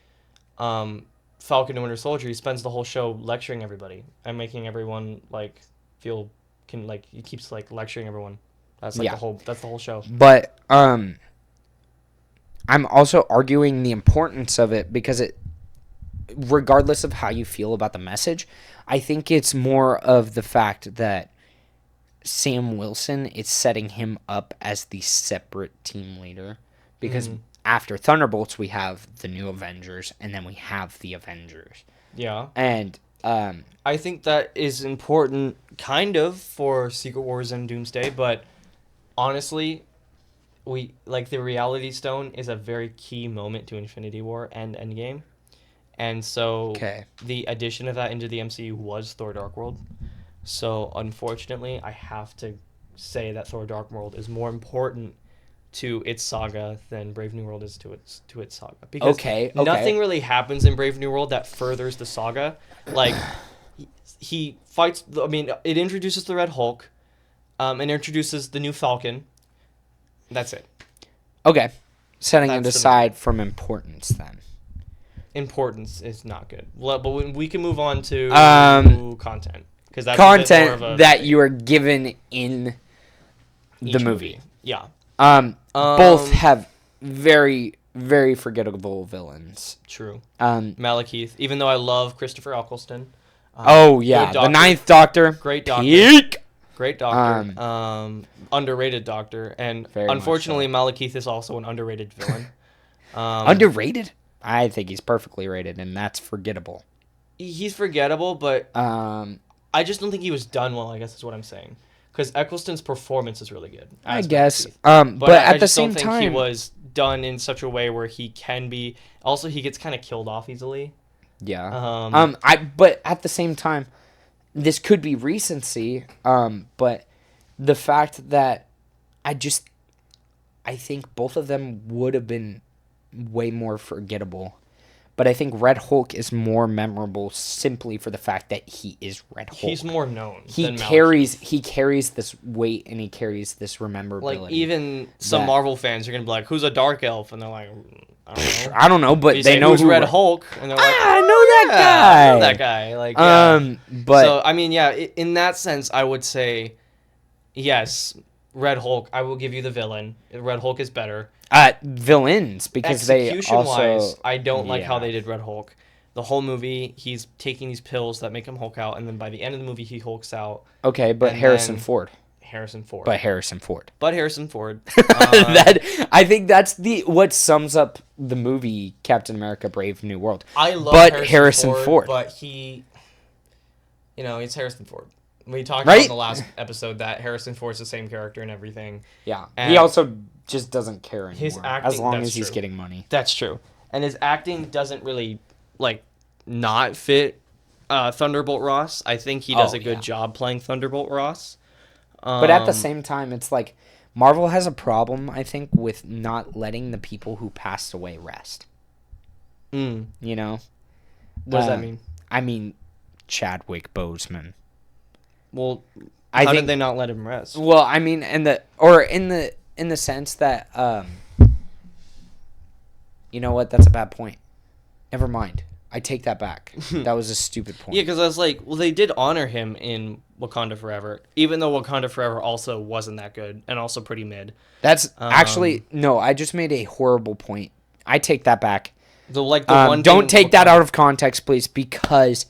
[SPEAKER 1] Falcon and Winter Soldier. He spends the whole show lecturing everybody and making everyone like feel he keeps like lecturing everyone. That's like
[SPEAKER 2] Yeah.
[SPEAKER 1] that's the whole show.
[SPEAKER 2] But I'm also arguing the importance of it because it, regardless of how you feel about the message, I think it's more of the fact that Sam Wilson is setting him up as the separate team leader, because after Thunderbolts we have the new Avengers and then we have the Avengers.
[SPEAKER 1] Yeah.
[SPEAKER 2] And
[SPEAKER 1] I think that is important kind of for Secret Wars and Doomsday, but honestly, the Reality Stone is a very key moment to Infinity War and Endgame. And so the addition of that into the MCU was Thor Dark World. So unfortunately, I have to say that Thor Dark World is more important to its saga than Brave New World is to its saga. Because nothing really happens in Brave New World that furthers the saga. Like, he fights... I mean, it introduces the Red Hulk, and introduces the new Falcon. That's it.
[SPEAKER 2] Okay. Setting
[SPEAKER 1] That's
[SPEAKER 2] it aside from importance then.
[SPEAKER 1] Importance is not good. Well, but we can move on to content. Because that's
[SPEAKER 2] Content
[SPEAKER 1] a bit more of a
[SPEAKER 2] that you are given in the
[SPEAKER 1] each
[SPEAKER 2] movie.
[SPEAKER 1] Yeah.
[SPEAKER 2] Both have very, very forgettable villains.
[SPEAKER 1] True.
[SPEAKER 2] Malekith.
[SPEAKER 1] Even though I love Christopher Eccleston.
[SPEAKER 2] The Ninth Doctor.
[SPEAKER 1] Great Doctor.
[SPEAKER 2] Peak.
[SPEAKER 1] Great Doctor. Underrated Doctor. And
[SPEAKER 2] Very much
[SPEAKER 1] unfortunately,
[SPEAKER 2] so.
[SPEAKER 1] Malekith is also an underrated villain.
[SPEAKER 2] Underrated? I think he's perfectly rated, and that's forgettable.
[SPEAKER 1] He's forgettable, but
[SPEAKER 2] I
[SPEAKER 1] I just don't think he was done well, I guess is what I'm saying. Because Eccleston's performance is really good.
[SPEAKER 2] I
[SPEAKER 1] as
[SPEAKER 2] guess.
[SPEAKER 1] Malekith.
[SPEAKER 2] But
[SPEAKER 1] I
[SPEAKER 2] at the
[SPEAKER 1] just
[SPEAKER 2] same
[SPEAKER 1] don't think
[SPEAKER 2] time,
[SPEAKER 1] he was done in such a way where he can be. Also, he gets kind of killed off easily.
[SPEAKER 2] yeah.
[SPEAKER 1] Um,
[SPEAKER 2] But at the same time, this could be recency. But the fact that I think both of them would have been way more forgettable. But I think Red Hulk is more memorable simply for the fact that he is Red Hulk.
[SPEAKER 1] He's more known.
[SPEAKER 2] He
[SPEAKER 1] than
[SPEAKER 2] carries this weight and he carries this rememberability.
[SPEAKER 1] Like, even some Marvel fans are gonna be like, "Who's a dark elf?" And they're like, "I don't know."
[SPEAKER 2] I don't know, but
[SPEAKER 1] You
[SPEAKER 2] they
[SPEAKER 1] say,
[SPEAKER 2] know
[SPEAKER 1] who's
[SPEAKER 2] who
[SPEAKER 1] Red Hulk, and they're like,
[SPEAKER 2] I know that
[SPEAKER 1] "Yeah,
[SPEAKER 2] guy.
[SPEAKER 1] I know that guy." Like, yeah.
[SPEAKER 2] But
[SPEAKER 1] So I mean, yeah, in that sense, I would say, yes, Red Hulk. I will give you the villain. Red Hulk is better.
[SPEAKER 2] Villains, because they
[SPEAKER 1] Execution
[SPEAKER 2] also
[SPEAKER 1] wise, I don't like how
[SPEAKER 2] yeah.
[SPEAKER 1] they did Red Hulk. The whole movie, he's taking these pills that make him Hulk out, and then by the end of the movie, he hulks out.
[SPEAKER 2] Okay, but
[SPEAKER 1] and
[SPEAKER 2] Harrison
[SPEAKER 1] then-
[SPEAKER 2] Ford.
[SPEAKER 1] Harrison Ford.
[SPEAKER 2] But Harrison Ford.
[SPEAKER 1] That
[SPEAKER 2] I think that's what sums up the movie Captain America: Brave New World.
[SPEAKER 1] I love
[SPEAKER 2] But
[SPEAKER 1] Harrison
[SPEAKER 2] Ford.
[SPEAKER 1] Ford, but he, it's Harrison Ford. We talked
[SPEAKER 2] Right?
[SPEAKER 1] about in the last episode that Harrison Ford's the same character and everything.
[SPEAKER 2] Yeah,
[SPEAKER 1] And-
[SPEAKER 2] he also just doesn't care anymore.
[SPEAKER 1] His
[SPEAKER 2] as
[SPEAKER 1] acting,
[SPEAKER 2] long
[SPEAKER 1] that's
[SPEAKER 2] as he's
[SPEAKER 1] true.
[SPEAKER 2] getting money.
[SPEAKER 1] That's true. And his acting doesn't really, like, not fit Thunderbolt Ross. I think he does
[SPEAKER 2] Oh,
[SPEAKER 1] a good
[SPEAKER 2] yeah.
[SPEAKER 1] job playing Thunderbolt Ross.
[SPEAKER 2] But at the same time, it's like Marvel has a problem, I think, with not letting the people who passed away rest.
[SPEAKER 1] Mm,
[SPEAKER 2] You know?
[SPEAKER 1] what does that mean?
[SPEAKER 2] I mean, Chadwick Boseman.
[SPEAKER 1] Well,
[SPEAKER 2] I
[SPEAKER 1] how
[SPEAKER 2] think
[SPEAKER 1] did they not let him rest?
[SPEAKER 2] Well, I mean, in the sense that, you know what? That's a bad point. Never mind. I take that back. That was a stupid point.
[SPEAKER 1] Yeah, because I was like, well, they did honor him in Wakanda Forever, even though Wakanda Forever also wasn't that good and also pretty mid.
[SPEAKER 2] That's actually no. I just made a horrible point. I take that back.
[SPEAKER 1] The one
[SPEAKER 2] Don't
[SPEAKER 1] thing
[SPEAKER 2] take that
[SPEAKER 1] Wakanda-
[SPEAKER 2] out of context, please, because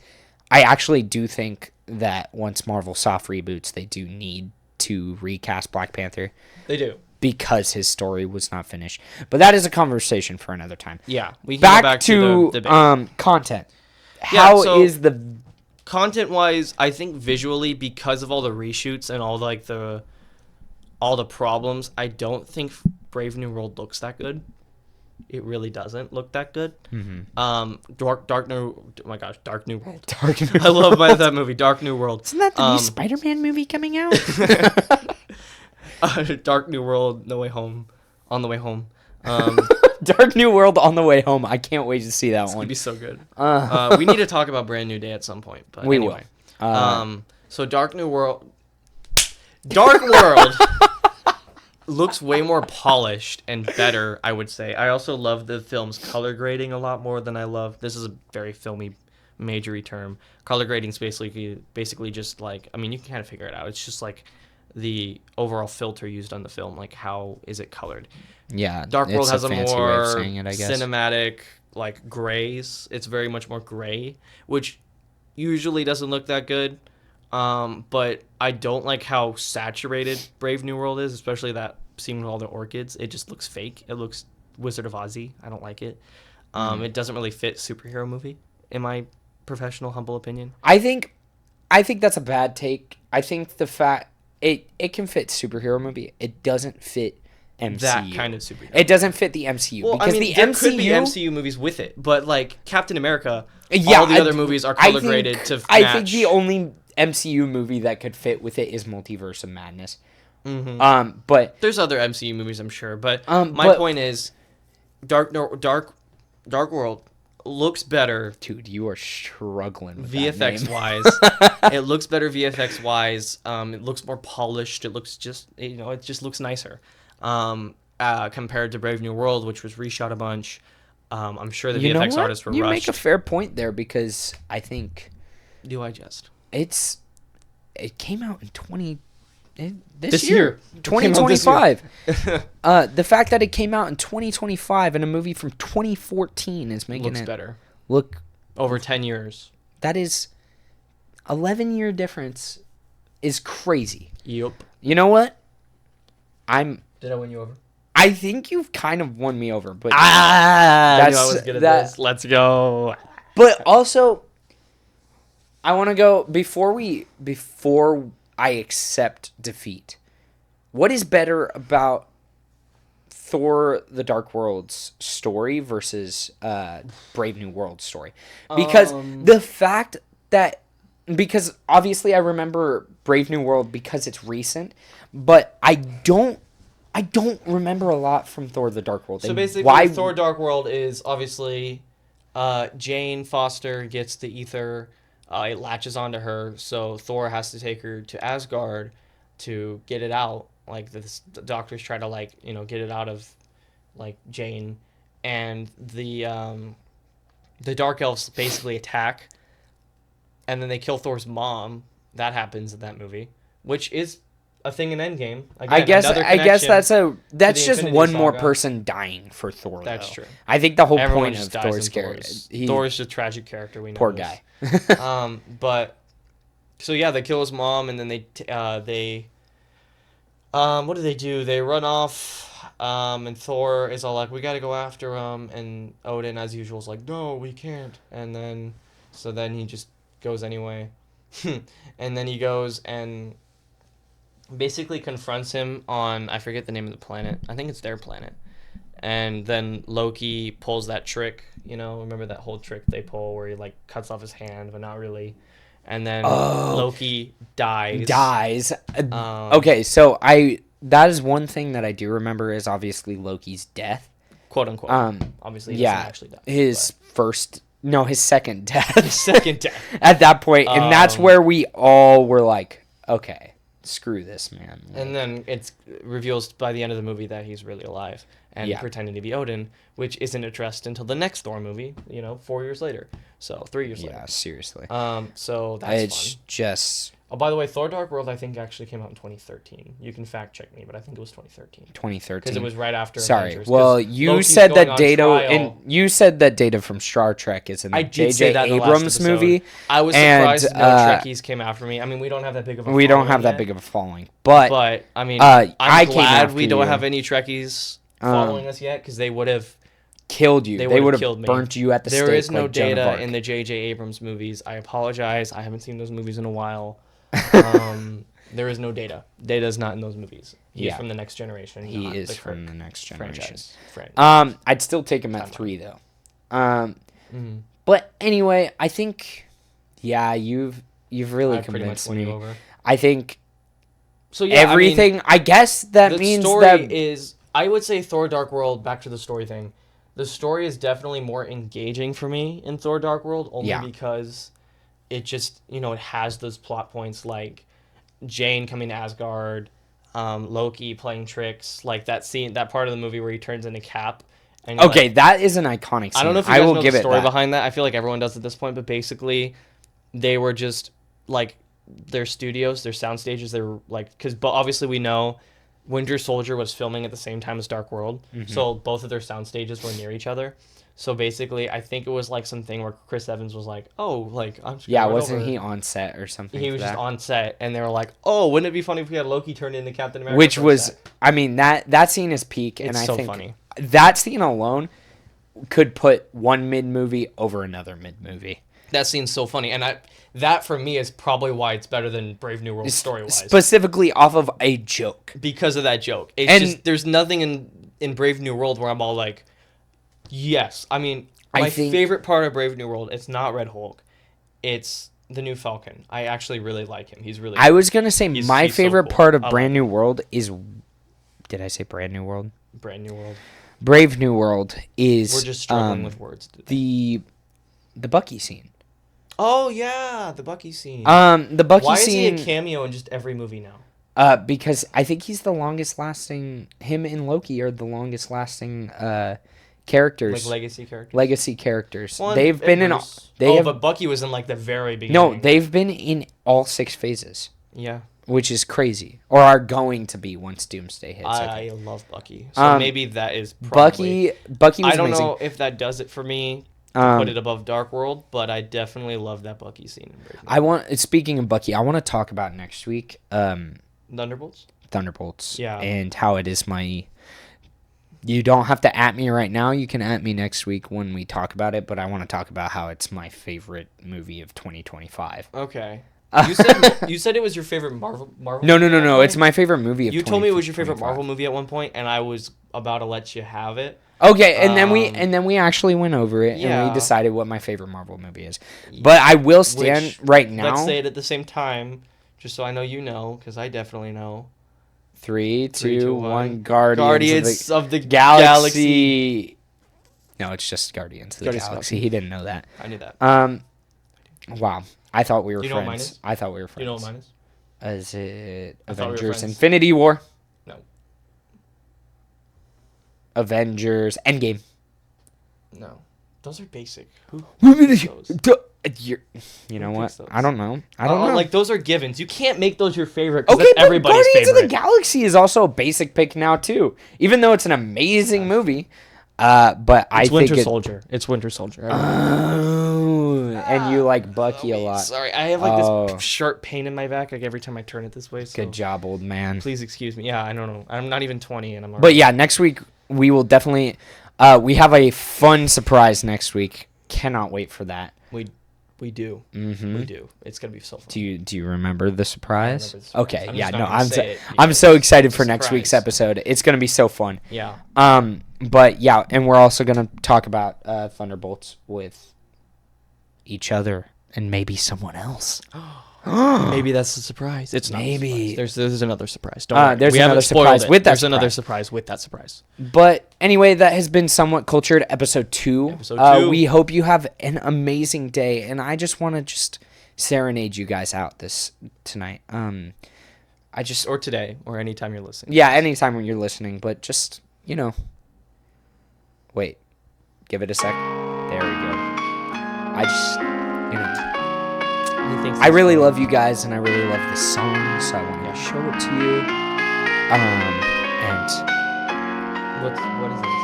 [SPEAKER 2] I actually do think that once Marvel soft reboots, they do need to recast Black Panther
[SPEAKER 1] They do.
[SPEAKER 2] because his story was not finished. But that is a conversation for another time.
[SPEAKER 1] Yeah, we can
[SPEAKER 2] Back,
[SPEAKER 1] go back
[SPEAKER 2] to
[SPEAKER 1] the debate.
[SPEAKER 2] content.
[SPEAKER 1] Yeah,
[SPEAKER 2] How
[SPEAKER 1] so-
[SPEAKER 2] is the
[SPEAKER 1] Content-wise, I think visually, because of all the reshoots and all all the problems, I don't think Brave New World looks that good. It really doesn't look that good. Mm-hmm. Dark New, oh my gosh, Dark New World.
[SPEAKER 2] Dark New
[SPEAKER 1] I love that movie, Dark New World.
[SPEAKER 2] Isn't that the new Spider-Man movie coming out?
[SPEAKER 1] Dark New World, No Way Home, On the Way Home.
[SPEAKER 2] Dark New World on the way home. I can't wait to see that
[SPEAKER 1] It'd
[SPEAKER 2] one.
[SPEAKER 1] be so good. We need to talk about Brand New Day at some point. But
[SPEAKER 2] We
[SPEAKER 1] anyway.
[SPEAKER 2] will.
[SPEAKER 1] So Dark World looks way more polished and better, I would say. I also love the film's color grading a lot more than I love. This is a very filmy, majory term. Color grading is basically just like, I mean, you can kind of figure it out. It's just like the overall filter used on the film, like how is it colored.
[SPEAKER 2] Yeah,
[SPEAKER 1] Dark World
[SPEAKER 2] it's
[SPEAKER 1] has a
[SPEAKER 2] fancy way of
[SPEAKER 1] more
[SPEAKER 2] saying it, I guess.
[SPEAKER 1] cinematic, like grays. It's very much more gray, which usually doesn't look that good. But I don't like how saturated Brave New World is, especially that scene with all the orchids. It just looks fake. It looks Wizard of Ozzy. I don't like it. It doesn't really fit superhero movie, in my professional, humble opinion.
[SPEAKER 2] I think that's a bad take. I think the fact it can fit superhero movie. It doesn't fit MCU.
[SPEAKER 1] That kind of superhero.
[SPEAKER 2] It doesn't fit the MCU
[SPEAKER 1] Well,
[SPEAKER 2] because
[SPEAKER 1] I mean,
[SPEAKER 2] the
[SPEAKER 1] there
[SPEAKER 2] MCU
[SPEAKER 1] could be MCU movies with it, but like Captain America,
[SPEAKER 2] Yeah,
[SPEAKER 1] all the other movies are color graded to match.
[SPEAKER 2] I think the only MCU movie that could fit with it is Multiverse of Madness. Mm-hmm. But
[SPEAKER 1] There's other MCU movies, I'm sure, but my
[SPEAKER 2] but-
[SPEAKER 1] point is, Dark World looks better
[SPEAKER 2] dude, you are struggling with
[SPEAKER 1] VFX
[SPEAKER 2] that name.
[SPEAKER 1] wise. It looks better VFX wise. It looks more polished. It looks just it just looks nicer. Compared to Brave New World, which was reshot a bunch. I'm sure the
[SPEAKER 2] You know
[SPEAKER 1] VFX
[SPEAKER 2] what?
[SPEAKER 1] artists were
[SPEAKER 2] You
[SPEAKER 1] rushed.
[SPEAKER 2] make a fair point there because I think
[SPEAKER 1] Do I just?
[SPEAKER 2] it came out in
[SPEAKER 1] This year. It came out this
[SPEAKER 2] 2025. The fact that it came out in 2025 and a movie from 2014 is making
[SPEAKER 1] Looks
[SPEAKER 2] it
[SPEAKER 1] better.
[SPEAKER 2] look.
[SPEAKER 1] Over 10 years.
[SPEAKER 2] That is 11-year difference is crazy.
[SPEAKER 1] Yup.
[SPEAKER 2] You know what?
[SPEAKER 1] Did I win you over?
[SPEAKER 2] I think you've kind of won me over, but
[SPEAKER 1] I knew I
[SPEAKER 2] That's-
[SPEAKER 1] was good at
[SPEAKER 2] that-
[SPEAKER 1] this. Let's go.
[SPEAKER 2] but also I want to go before I accept defeat. What is better about Thor: The Dark World's story versus Brave New World's story? Because the fact that because obviously I remember Brave New World because it's recent, but I don't remember a lot from Thor: The Dark World.
[SPEAKER 1] So
[SPEAKER 2] And
[SPEAKER 1] basically, Thor: Dark World is obviously Jane Foster gets the ether. It latches onto her, so Thor has to take her to Asgard to get it out. Like the doctors try to get it out of Jane, and the Dark Elves basically attack, and then they kill Thor's mom. That happens in that movie, which is a thing in Endgame. Again,
[SPEAKER 2] I guess
[SPEAKER 1] another
[SPEAKER 2] that's
[SPEAKER 1] connection
[SPEAKER 2] that's
[SPEAKER 1] the
[SPEAKER 2] just
[SPEAKER 1] Infinity
[SPEAKER 2] one more
[SPEAKER 1] Saga.
[SPEAKER 2] person dying for Thor.
[SPEAKER 1] That's
[SPEAKER 2] though.
[SPEAKER 1] true.
[SPEAKER 2] I think the whole
[SPEAKER 1] Everyone
[SPEAKER 2] point
[SPEAKER 1] just
[SPEAKER 2] of
[SPEAKER 1] dies
[SPEAKER 2] Thor's
[SPEAKER 1] in
[SPEAKER 2] character,
[SPEAKER 1] Thor's a tragic character. We know.
[SPEAKER 2] poor
[SPEAKER 1] this.
[SPEAKER 2] guy.
[SPEAKER 1] But so yeah, they kill his mom, and then they what do? They run off, and Thor is all like, "We got to go after him," and Odin, as usual, is like, "No, we can't." And then he just goes anyway, and then he goes and basically confronts him on, I forget the name of the planet. I think it's their planet. And then Loki pulls that trick, remember that whole trick they pull where he like cuts off his hand, but not really. And then Loki dies.
[SPEAKER 2] Okay, so that is one thing that I do remember is obviously Loki's death.
[SPEAKER 1] Quote unquote. Obviously he doesn't actually die.
[SPEAKER 2] His second death.
[SPEAKER 1] Second death.
[SPEAKER 2] At that point, and that's where we all were like, okay, screw this, man. Like,
[SPEAKER 1] and then it's reveals by the end of the movie that he's really alive and pretending to be Odin, which isn't addressed until the next Thor movie, 4 years later. So 3 years later.
[SPEAKER 2] Yeah, seriously.
[SPEAKER 1] So that's
[SPEAKER 2] it's
[SPEAKER 1] fun.
[SPEAKER 2] Just...
[SPEAKER 1] Oh, by the way, Thor Dark World, I think, actually came out in 2013. You can fact check me, but I think it was 2013.
[SPEAKER 2] 2013.
[SPEAKER 1] Because it was right after
[SPEAKER 2] Sorry.
[SPEAKER 1] Avengers,
[SPEAKER 2] Well, you
[SPEAKER 1] Loki's
[SPEAKER 2] said
[SPEAKER 1] going
[SPEAKER 2] that
[SPEAKER 1] on
[SPEAKER 2] data...
[SPEAKER 1] trial.
[SPEAKER 2] And you said that data from Star Trek is in the J.J. Abrams movie.
[SPEAKER 1] I was surprised no Trekkies came after me. I mean, we don't have that big of a following.
[SPEAKER 2] We don't have that big of a following. But
[SPEAKER 1] I mean,
[SPEAKER 2] I
[SPEAKER 1] I'm
[SPEAKER 2] came
[SPEAKER 1] glad
[SPEAKER 2] after
[SPEAKER 1] we don't
[SPEAKER 2] you.
[SPEAKER 1] have any Trekkies following us yet, because they would have...
[SPEAKER 2] killed you. They would have
[SPEAKER 1] killed me.
[SPEAKER 2] burnt you at the stake.
[SPEAKER 1] There is no
[SPEAKER 2] like Joan of
[SPEAKER 1] data
[SPEAKER 2] Arc.
[SPEAKER 1] in the J.J. Abrams movies. I apologize. I haven't seen those movies in a while. There is no data. Data is not in those movies. He's from the Next Generation.
[SPEAKER 2] He is
[SPEAKER 1] the
[SPEAKER 2] from the Next Generation.
[SPEAKER 1] Franchise.
[SPEAKER 2] I'd still take him at 3 though. But anyway, I think, you've really convinced me.
[SPEAKER 1] Over.
[SPEAKER 2] I think.
[SPEAKER 1] So
[SPEAKER 2] everything. I guess that
[SPEAKER 1] the
[SPEAKER 2] means
[SPEAKER 1] story
[SPEAKER 2] that
[SPEAKER 1] is. I would say Thor: Dark World. Back to the story thing. The story is definitely more engaging for me in Thor: Dark World, only because it just it has those plot points like Jane coming to Asgard, Loki playing tricks, like that scene, that part of the movie where he turns into Cap. And
[SPEAKER 2] okay, that is an iconic scene.
[SPEAKER 1] I don't know if you guys know the story behind that. I feel like everyone does at this point, but basically, they were just like their studios, their sound stages. They were like but obviously we know Winter Soldier was filming at the same time as Dark World, so both of their sound stages were near each other. So basically, I think it was like something where Chris Evans was like, "Oh, like I'm just
[SPEAKER 2] wasn't he on set or something?"
[SPEAKER 1] He was just on set, and they were like, "Oh, wouldn't it be funny if we had Loki turn into Captain America?"
[SPEAKER 2] Which was, I mean, that scene is peak, and I think
[SPEAKER 1] funny.
[SPEAKER 2] That scene alone could put one mid movie over another mid movie.
[SPEAKER 1] That scene's so funny, and that for me is probably why it's better than Brave New World story-wise.
[SPEAKER 2] Specifically off of a joke.
[SPEAKER 1] Because of that joke. It's just there's nothing in Brave New World where I'm all like, yes. I mean, my favorite part of Brave New World, it's not Red Hulk. It's the new Falcon. I actually really like him. He's really
[SPEAKER 2] I was going to say my favorite
[SPEAKER 1] so cool.
[SPEAKER 2] part of Brand New World is... Did I say Brand New World?
[SPEAKER 1] Brand New World.
[SPEAKER 2] Brave New World is...
[SPEAKER 1] We're just struggling with words.
[SPEAKER 2] The Bucky scene.
[SPEAKER 1] Oh, yeah, the Bucky scene.
[SPEAKER 2] The Bucky scene...
[SPEAKER 1] Why is he a cameo in just every movie now?
[SPEAKER 2] Because I think he's the longest lasting... Him and Loki are the longest lasting characters.
[SPEAKER 1] Like legacy characters?
[SPEAKER 2] Well, they've been in...
[SPEAKER 1] But Bucky was in like the very beginning.
[SPEAKER 2] No, they've been in all 6 phases.
[SPEAKER 1] Yeah.
[SPEAKER 2] Which is crazy. Or are going to be once Doomsday hits.
[SPEAKER 1] I love Bucky. So maybe that is probably...
[SPEAKER 2] Bucky was
[SPEAKER 1] I don't
[SPEAKER 2] amazing.
[SPEAKER 1] know if that does it for me. Put it above Dark World, but I definitely love that Bucky scene.
[SPEAKER 2] Speaking of Bucky, I want to talk about next week.
[SPEAKER 1] Thunderbolts.
[SPEAKER 2] Yeah. And how it is my. You don't have to at me right now. You can at me next week when we talk about it. But I want to talk about how it's my favorite movie of 2025.
[SPEAKER 1] Okay. You said it was your favorite Marvel.
[SPEAKER 2] No. It's my favorite movie.
[SPEAKER 1] You told me it was your favorite Marvel movie at one point, and I was about to let you have it.
[SPEAKER 2] Okay, and then we actually went over it and we decided what my favorite Marvel movie is. But I will stand right now.
[SPEAKER 1] Let's say it at the same time, just so I know you know, because I definitely know.
[SPEAKER 2] 3, 2, 1.
[SPEAKER 1] Guardians of the Galaxy.
[SPEAKER 2] No, it's just Guardians of the Galaxy. He didn't know that.
[SPEAKER 1] I knew that.
[SPEAKER 2] Wow. I thought we were friends.
[SPEAKER 1] You know what mine is?
[SPEAKER 2] I thought we were friends.
[SPEAKER 1] You know what mine is?
[SPEAKER 2] Is it Avengers Infinity War?
[SPEAKER 1] No.
[SPEAKER 2] Avengers Endgame.
[SPEAKER 1] No. Those are basic. Who
[SPEAKER 2] You know what? I don't know. I don't know.
[SPEAKER 1] Like, those are givens. You can't make those your favorite.
[SPEAKER 2] Okay, but
[SPEAKER 1] everybody's
[SPEAKER 2] Guardians
[SPEAKER 1] favorite.
[SPEAKER 2] of the Galaxy is also a basic pick now, too. Even though it's an amazing movie. But I think
[SPEAKER 1] Winter Soldier. It's Winter Soldier.
[SPEAKER 2] Oh, and you like Bucky a lot.
[SPEAKER 1] Sorry, I have like this sharp pain in my back like every time I turn it this way. So
[SPEAKER 2] good job, old man.
[SPEAKER 1] Please excuse me. Yeah, I don't know. I'm not even 20 and I'm already...
[SPEAKER 2] But yeah, next week we will definitely... we have a fun surprise next week. Cannot wait for that.
[SPEAKER 1] We do.
[SPEAKER 2] Mm-hmm.
[SPEAKER 1] We do. It's gonna be so fun.
[SPEAKER 2] Do you remember the surprise?
[SPEAKER 1] I remember the surprise.
[SPEAKER 2] Okay,
[SPEAKER 1] I'm
[SPEAKER 2] yeah,
[SPEAKER 1] just not
[SPEAKER 2] no,
[SPEAKER 1] gonna say it
[SPEAKER 2] I'm
[SPEAKER 1] because
[SPEAKER 2] so excited
[SPEAKER 1] it's
[SPEAKER 2] for
[SPEAKER 1] a
[SPEAKER 2] next week's
[SPEAKER 1] surprise.
[SPEAKER 2] episode. It's gonna be so fun.
[SPEAKER 1] Yeah.
[SPEAKER 2] But yeah, and we're also gonna talk about Thunderbolts with each other and maybe someone else.
[SPEAKER 1] Maybe that's the surprise. It's not.
[SPEAKER 2] Maybe.
[SPEAKER 1] A surprise. There's another surprise. Don't worry.
[SPEAKER 2] There's
[SPEAKER 1] We
[SPEAKER 2] another
[SPEAKER 1] haven't spoiled
[SPEAKER 2] surprise
[SPEAKER 1] it.
[SPEAKER 2] with that
[SPEAKER 1] There's another
[SPEAKER 2] surprise.
[SPEAKER 1] surprise with that surprise.
[SPEAKER 2] But anyway, that has been Somewhat Cultured, episode 2.
[SPEAKER 1] Episode 2.
[SPEAKER 2] We hope you have an amazing day, and I just want to just serenade you guys out tonight.
[SPEAKER 1] Or today, or anytime you're listening.
[SPEAKER 2] Yeah, anytime when you're listening, but just, wait, give it a sec. There we go. I just, I really love you guys, and I really love this song, so I want to show it to you. And
[SPEAKER 1] What is this?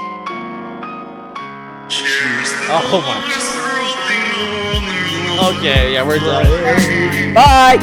[SPEAKER 4] Oh
[SPEAKER 1] my. Okay, yeah, we're done.
[SPEAKER 2] bye.